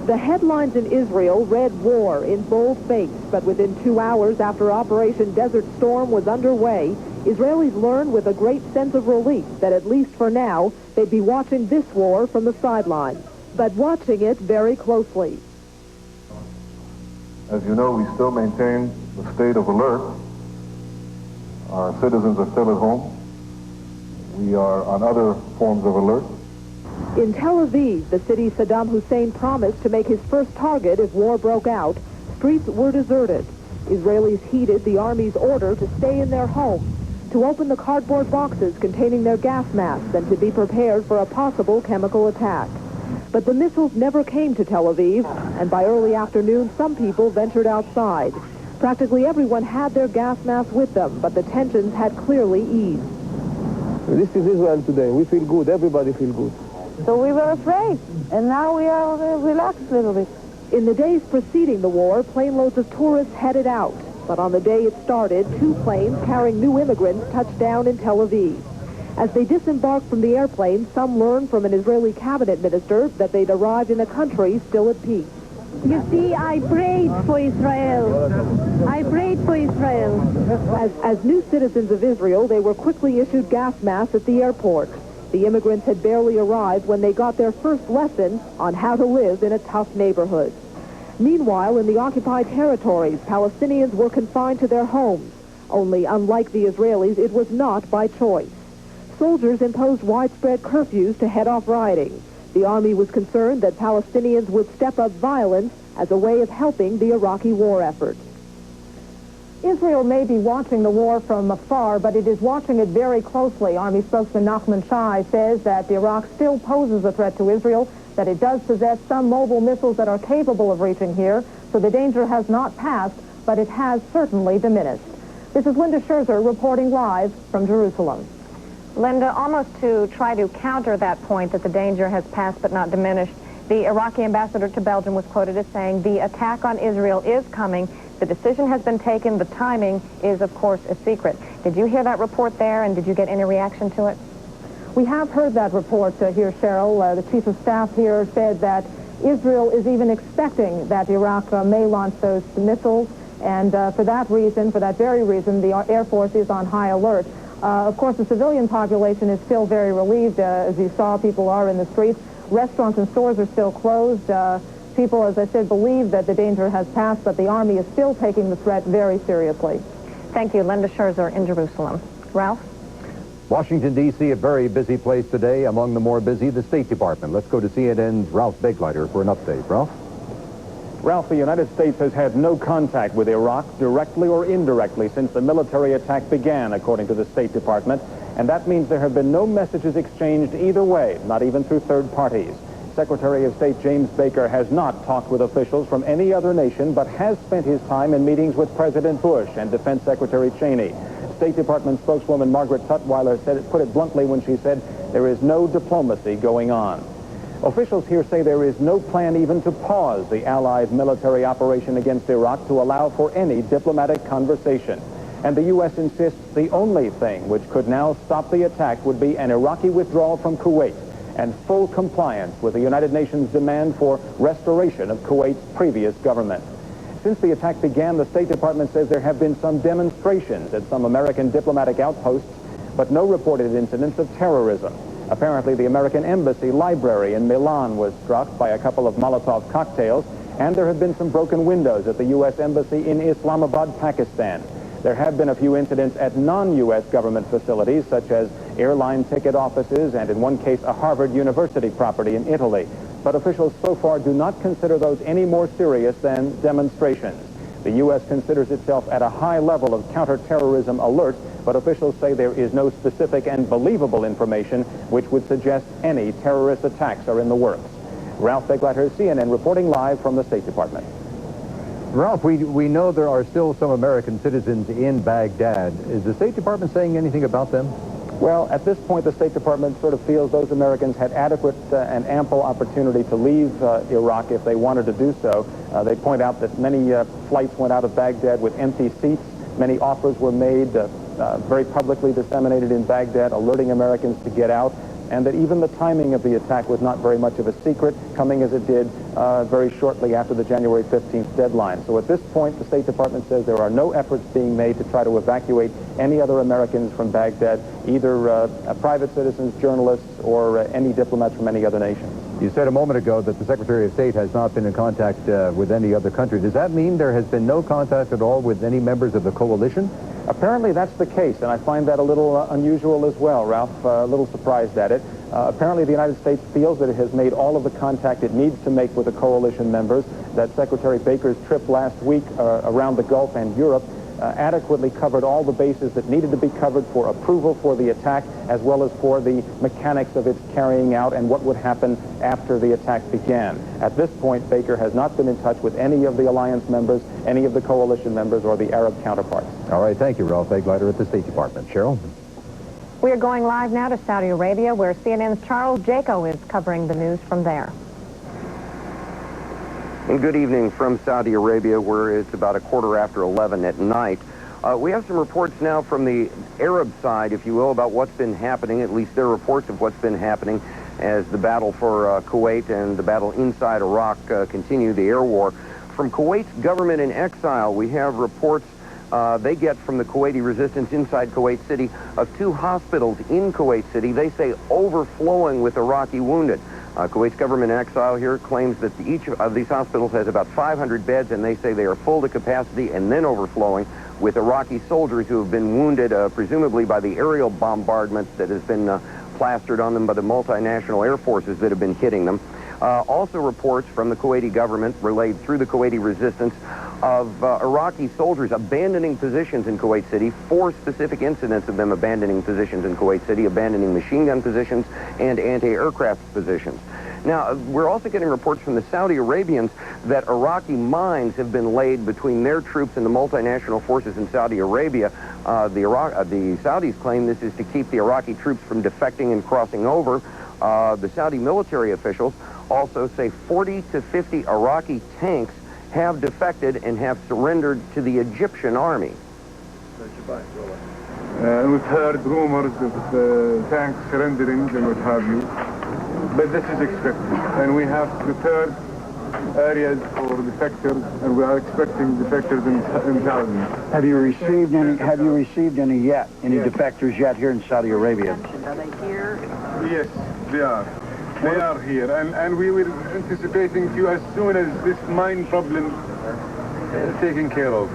The headlines in Israel read war in boldface, but within 2 hours after Operation Desert Storm was underway, Israelis learned with a great sense of relief that at least for now, they'd be watching this war from the sidelines, but watching it very closely. As you know, we still maintain the state of alert. Our citizens are still at home. We are on other forms of alert. In Tel Aviv, the city Saddam Hussein promised to make his first target if war broke out, streets were deserted. Israelis heeded the army's order to stay in their homes, to open the cardboard boxes containing their gas masks, and to be prepared for a possible chemical attack. But the missiles never came to Tel Aviv, and by early afternoon, some people ventured outside. Practically everyone had their gas masks with them, but the tensions had clearly eased. This is Israel today. We feel good. Everybody feels good. So we were afraid, and now we are relaxed a little bit. In the days preceding the war, plane loads of tourists headed out. But on the day it started, 2 planes carrying new immigrants touched down in Tel Aviv. As they disembarked from the airplane, some learned from an Israeli cabinet minister that they'd arrived in a country still at peace. You see, I prayed for Israel. I prayed for Israel. As new citizens of Israel, they were quickly issued gas masks at the airport. The immigrants had barely arrived when they got their first lesson on how to live in a tough neighborhood. Meanwhile, in the occupied territories, Palestinians were confined to their homes. Only, unlike the Israelis, it was not by choice. Soldiers imposed widespread curfews to head off rioting. The army was concerned that Palestinians would step up violence as a way of helping the Iraqi war effort. Israel may be watching the war from afar, but it is watching it very closely. Army spokesman Nachman Shai says that Iraq still poses a threat to Israel, that it does possess some mobile missiles that are capable of reaching here, so the danger has not passed, but it has certainly diminished. This is Linda Schezer reporting live from Jerusalem. Linda, almost to try to counter that point that the danger has passed but not diminished, the Iraqi ambassador to Belgium was quoted as saying the attack on Israel is coming. The decision has been taken. The timing is, of course, a secret. Did you hear that report there, and did you get any reaction to it? We have heard that report here, Sharyl. The chief of staff here said that Israel is even expecting that Iraq may launch those missiles, and for that very reason, the Air Force is on high alert. Of course, the civilian population is still very relieved. As you saw, people are in the streets. Restaurants and stores are still closed. People, as I said, believe that the danger has passed, but the Army is still taking the threat very seriously. Thank you, Linda Schezer in Jerusalem. Ralph? Washington, D.C., a very busy place today. Among the more busy, the State Department. Let's go to CNN's Ralph Begleiter for an update. Ralph? Ralph, the United States has had no contact with Iraq, directly or indirectly, since the military attack began, according to the State Department. And that means there have been no messages exchanged either way, not even through third parties. Secretary of State James Baker has not talked with officials from any other nation, but has spent his time in meetings with President Bush and Defense Secretary Cheney. State Department spokeswoman Margaret Tutwiler put it bluntly when she said there is no diplomacy going on. Officials here say there is no plan even to pause the Allied military operation against Iraq to allow for any diplomatic conversation. And the U.S. insists the only thing which could now stop the attack would be an Iraqi withdrawal from Kuwait and full compliance with the United Nations demand for restoration of Kuwait's previous government. Since the attack began, the State Department says there have been some demonstrations at some American diplomatic outposts, but no reported incidents of terrorism. Apparently, the American Embassy library in Milan was struck by a couple of Molotov cocktails, and there have been some broken windows at the U.S. Embassy in Islamabad, Pakistan. There have been a few incidents at non-U.S. government facilities, such as airline ticket offices and, in one case, a Harvard University property in Italy. But officials so far do not consider those any more serious than demonstrations. The U.S. considers itself at a high level of counterterrorism alert, but officials say there is no specific and believable information which would suggest any terrorist attacks are in the works. Ralph Begleiter, CNN, reporting live from the State Department. Ralph, we know there are still some American citizens in Baghdad. Is the State Department saying anything about them? Well, at this point, the State Department sort of feels those Americans had adequate and ample opportunity to leave Iraq if they wanted to do so. They point out that many flights went out of Baghdad with empty seats. Many offers were made, very publicly disseminated in Baghdad, alerting Americans to get out, and that even the timing of the attack was not very much of a secret, coming as it did very shortly after the January 15th deadline. So at this point, the State Department says there are no efforts being made to try to evacuate any other Americans from Baghdad, either private citizens, journalists, or any diplomats from any other nation. You said a moment ago that the Secretary of State has not been in contact with any other country. Does that mean there has been no contact at all with any members of the coalition? Apparently that's the case, and I find that a little unusual as well, Ralph, a little surprised at it. Apparently the United States feels that it has made all of the contact it needs to make with the coalition members, that Secretary Baker's trip last week around the Gulf and Europe adequately covered all the bases that needed to be covered for approval for the attack, as well as for the mechanics of its carrying out and what would happen after the attack began. At this point, Baker has not been in touch with any of the alliance members, any of the coalition members, or the Arab counterparts. All right, thank you, Ralph Begleiter at the State Department. Cheryl? We are going live now to Saudi Arabia, where CNN's Charles Jaco is covering the news from there. And good evening from Saudi Arabia, where it's about 11:15 at night. We have some reports now from the Arab side, if you will, about what's been happening, at least their reports of what's been happening as the battle for Kuwait and the battle inside Iraq continue, the air war. From Kuwait's government in exile, we have reports they get from the Kuwaiti resistance inside Kuwait City of 2 hospitals in Kuwait City, they say overflowing with Iraqi wounded. Kuwait's government in exile here claims that each of these hospitals has about 500 beds, and they say they are full to capacity and then overflowing with Iraqi soldiers who have been wounded, presumably by the aerial bombardment that has been plastered on them by the multinational air forces that have been hitting them. Also reports from the Kuwaiti government relayed through the Kuwaiti resistance of Iraqi soldiers abandoning positions in Kuwait City, 4 specific incidents of them abandoning positions in Kuwait City, abandoning machine gun positions and anti-aircraft positions. Now, we're also getting reports from the Saudi Arabians that Iraqi mines have been laid between their troops and the multinational forces in Saudi Arabia. The Saudis claim this is to keep the Iraqi troops from defecting and crossing over. The Saudi military officials also say 40 to 50 Iraqi tanks have defected and have surrendered to the Egyptian army. We've heard rumors of tanks surrendering and what have you, but this is expected, and we have prepared areas for defectors, and we are expecting defectors in thousands. Have you received any? Have you received any yet? Any Yes. defectors yet here in Saudi Arabia? Are they here? Yes, they are. They are here, and we were anticipating to as soon as this mine problem is taken care of.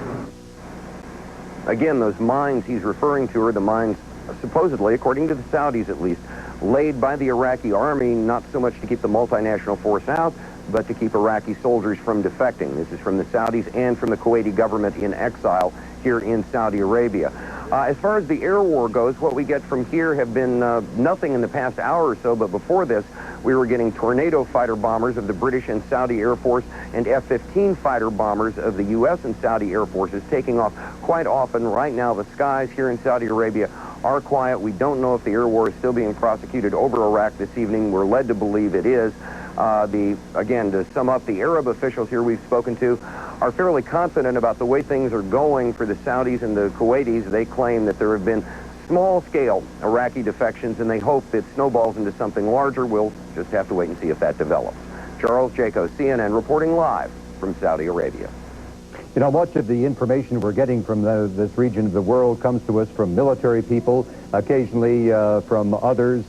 Again, those mines he's referring to are the mines, supposedly, according to the Saudis at least, laid by the Iraqi army, not so much to keep the multinational force out, but to keep Iraqi soldiers from defecting. This is from the Saudis and from the Kuwaiti government in exile here in Saudi Arabia. As far as the air war goes, what we get from here have been nothing in the past hour or so, but before this, we were getting Tornado fighter bombers of the British and Saudi Air Force and F-15 fighter bombers of the U.S. and Saudi Air Forces taking off quite often. Right now, the skies here in Saudi Arabia are quiet. We don't know if the air war is still being prosecuted over Iraq this evening. We're led to believe it is. Again, to sum up, the Arab officials here we've spoken to are fairly confident about the way things are going for the Saudis and the Kuwaitis. They claim that there have been small-scale Iraqi defections, and they hope it snowballs into something larger. We'll just have to wait and see if that develops. Charles Jaco, CNN, reporting live from Saudi Arabia. You know, much of the information we're getting from this region of the world comes to us from military people, occasionally from others,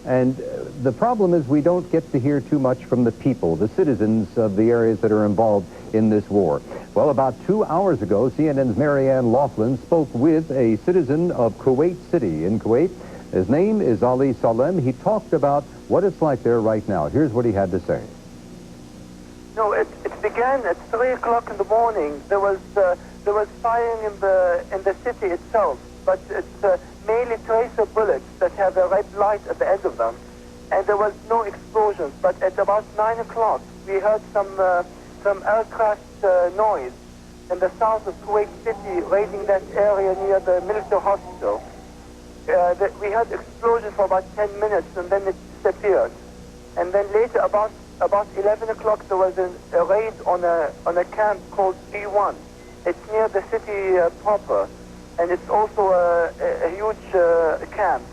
and the problem is we don't get to hear too much from the people, the citizens of the areas that are involved in this war. Well, about 2 hours ago, CNN's Marianne Loughlin spoke with a citizen of Kuwait City in Kuwait. His name is Ali Salem. He talked about what it's like there right now. Here's what he had to say. No, it began at 3 o'clock in the morning. There was firing in the city itself, but it's mainly tracer bullets that have a red light at the end of them, and there was no explosions. But at about 9 o'clock, we heard some aircraft noise in the south of Kuwait City, raiding that area near the military hospital. We heard explosions for about 10 minutes, and then it disappeared. And then later, about 11 o'clock, there was a raid on a camp called B1. It's near the city proper, and it's also a huge camp.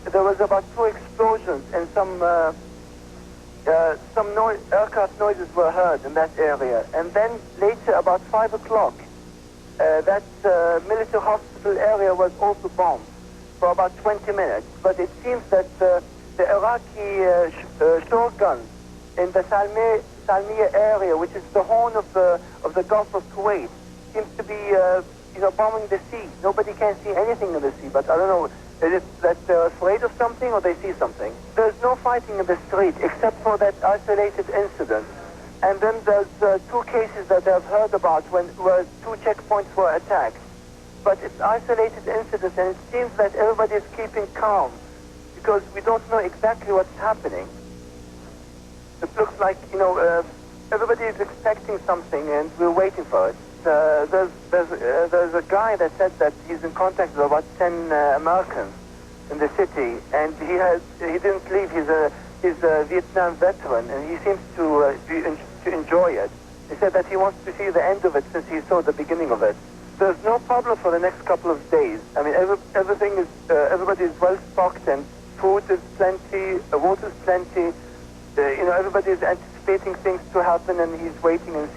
There was about 2 explosions, and some aircraft noises were heard in that area. And then later, about 5 o'clock, that military hospital area was also bombed for about 20 minutes. But it seems that the Iraqi short guns in the Salmiya area, which is the horn of the Gulf of Kuwait, seems to be bombing the sea. Nobody can see anything in the sea, but I don't know, is it that they're afraid of something or they see something? There's no fighting in the street except for that isolated incident And then there's 2 cases that I've heard about where 2 checkpoints were attacked. But it's isolated incidents, and it seems that everybody is keeping calm because we don't know exactly what's happening. It looks like, everybody is expecting something, and we're waiting for it. There's a guy that said that he's in contact with about 10 Americans in the city, and he didn't leave. He's a Vietnam veteran, and he seems to enjoy it. He said that he wants to see the end of it since he saw the beginning of it. There's no problem for the next couple of days. I mean, everybody is well stocked, and food is plenty, water is plenty. Everybody is anticipating things to happen, and he's waiting and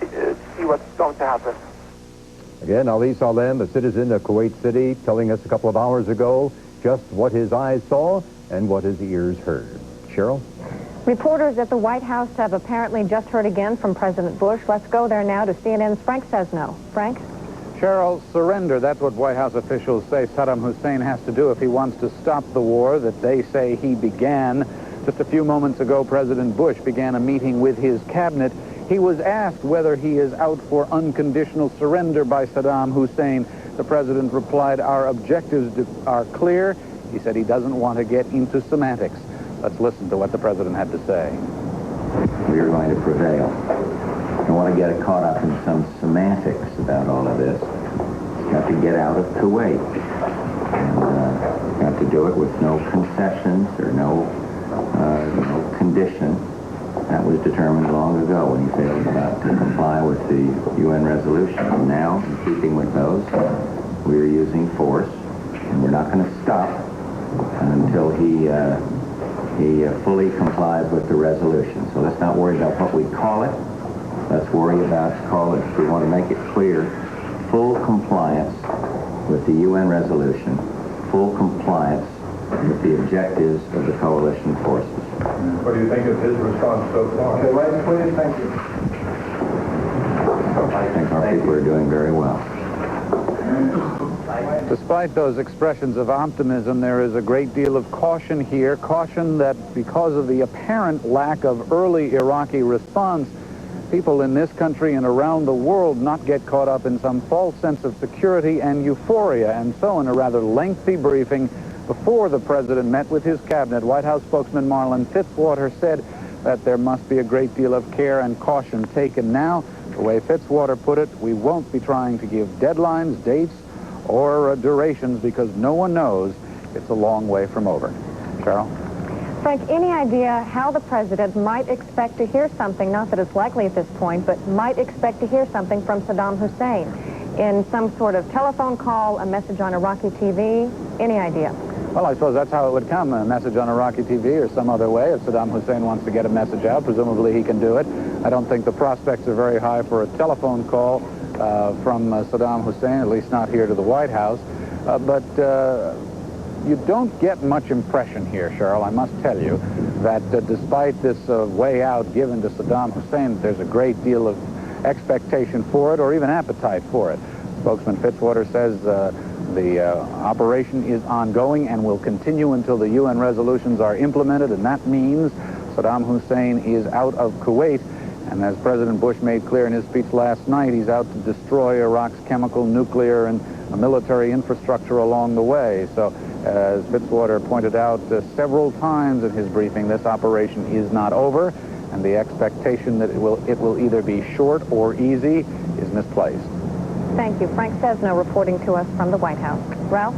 see what's going to happen. Again, Ali Salem, a citizen of Kuwait City, telling us a couple of hours ago just what his eyes saw and what his ears heard. Sharyl? Reporters at the White House have apparently just heard again from President Bush. Let's go there now to CNN's Frank Sesno. Frank? Sharyl, surrender. That's what White House officials say Saddam Hussein has to do if he wants to stop the war that they say he began. Just a few moments ago, President Bush began a meeting with his cabinet. He was asked whether he is out for unconditional surrender by Saddam Hussein. The president replied, "Our objectives are clear." He said he doesn't want to get into semantics. Let's listen to what the president had to say. We are going to prevail. I don't want to get caught up in some semantics about all of this. We've got to get out of Kuwait. And we've got to do it with no concessions or no condition. That was determined long ago when he failed to comply with the UN resolution. And now, in keeping with those, we are using force, and we're not going to stop until he fully complies with the resolution. So let's not worry about what we call it. Let's worry about if we want to make it clear, full compliance with the UN resolution, full compliance with the objectives of the coalition forces. What do you think of his response so far? Okay, right, please, thank you. I think our people are doing very well. Despite those expressions of optimism, there is a great deal of caution here. Caution that because of the apparent lack of early Iraqi response, people in this country and around the world not get caught up in some false sense of security and euphoria. And so in a rather lengthy briefing before the president met with his cabinet, White House spokesman Marlin Fitzwater said that there must be a great deal of care and caution taken now. The way Fitzwater put it, we won't be trying to give deadlines, dates, or durations because no one knows. It's a long way from over. Sharyl? Frank, any idea how the president might expect to hear something, not that it's likely at this point, but might expect to hear something from Saddam Hussein in some sort of telephone call, a message on Iraqi TV? Any idea? Well, I suppose that's how it would come, a message on Iraqi TV or some other way. If Saddam Hussein wants to get a message out, presumably he can do it. I don't think the prospects are very high for a telephone call from Saddam Hussein, at least not here to the White House. But you don't get much impression here, Sharyl, I must tell you, that despite this way out given to Saddam Hussein, there's a great deal of expectation for it or even appetite for it. Spokesman Fitzwater says the operation is ongoing and will continue until the UN resolutions are implemented, and that means Saddam Hussein is out of Kuwait. And as President Bush made clear in his speech last night, he's out to destroy Iraq's chemical, nuclear, and military infrastructure along the way. So, as Fitzwater pointed out several times in his briefing, this operation is not over, and the expectation that it will either be short or easy is misplaced. Thank you. Frank Sesno reporting to us from the White House. Ralph?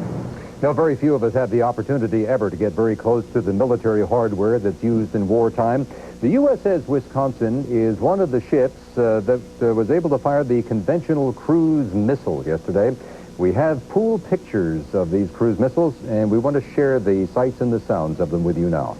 Now, very few of us have the opportunity ever to get very close to the military hardware that's used in wartime. The USS Wisconsin is one of the ships that was able to fire the conventional cruise missile yesterday. We have pooled pictures of these cruise missiles, and we want to share the sights and the sounds of them with you now.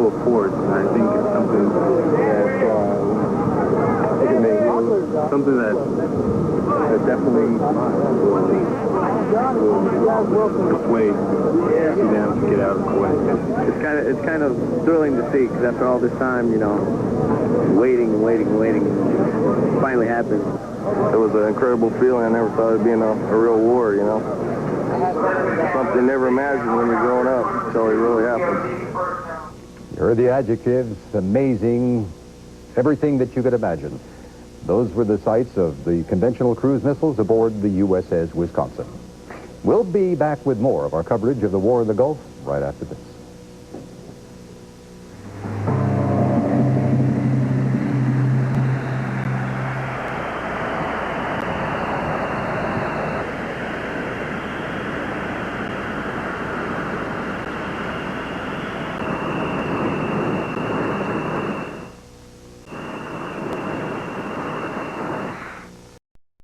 full of force, and I think it's something that definitely will persuade Sudan to get out of Kuwait. It's kind of thrilling to see, because after all this time, you know, waiting, it finally happened. It was an incredible feeling. I never thought it'd be a real war, you know. Something you never imagined when you're growing up until it really happened. You heard the adjectives, amazing, everything that you could imagine. Those were the sights of the conventional cruise missiles aboard the USS Wisconsin. We'll be back with more of our coverage of the war in the Gulf right after this.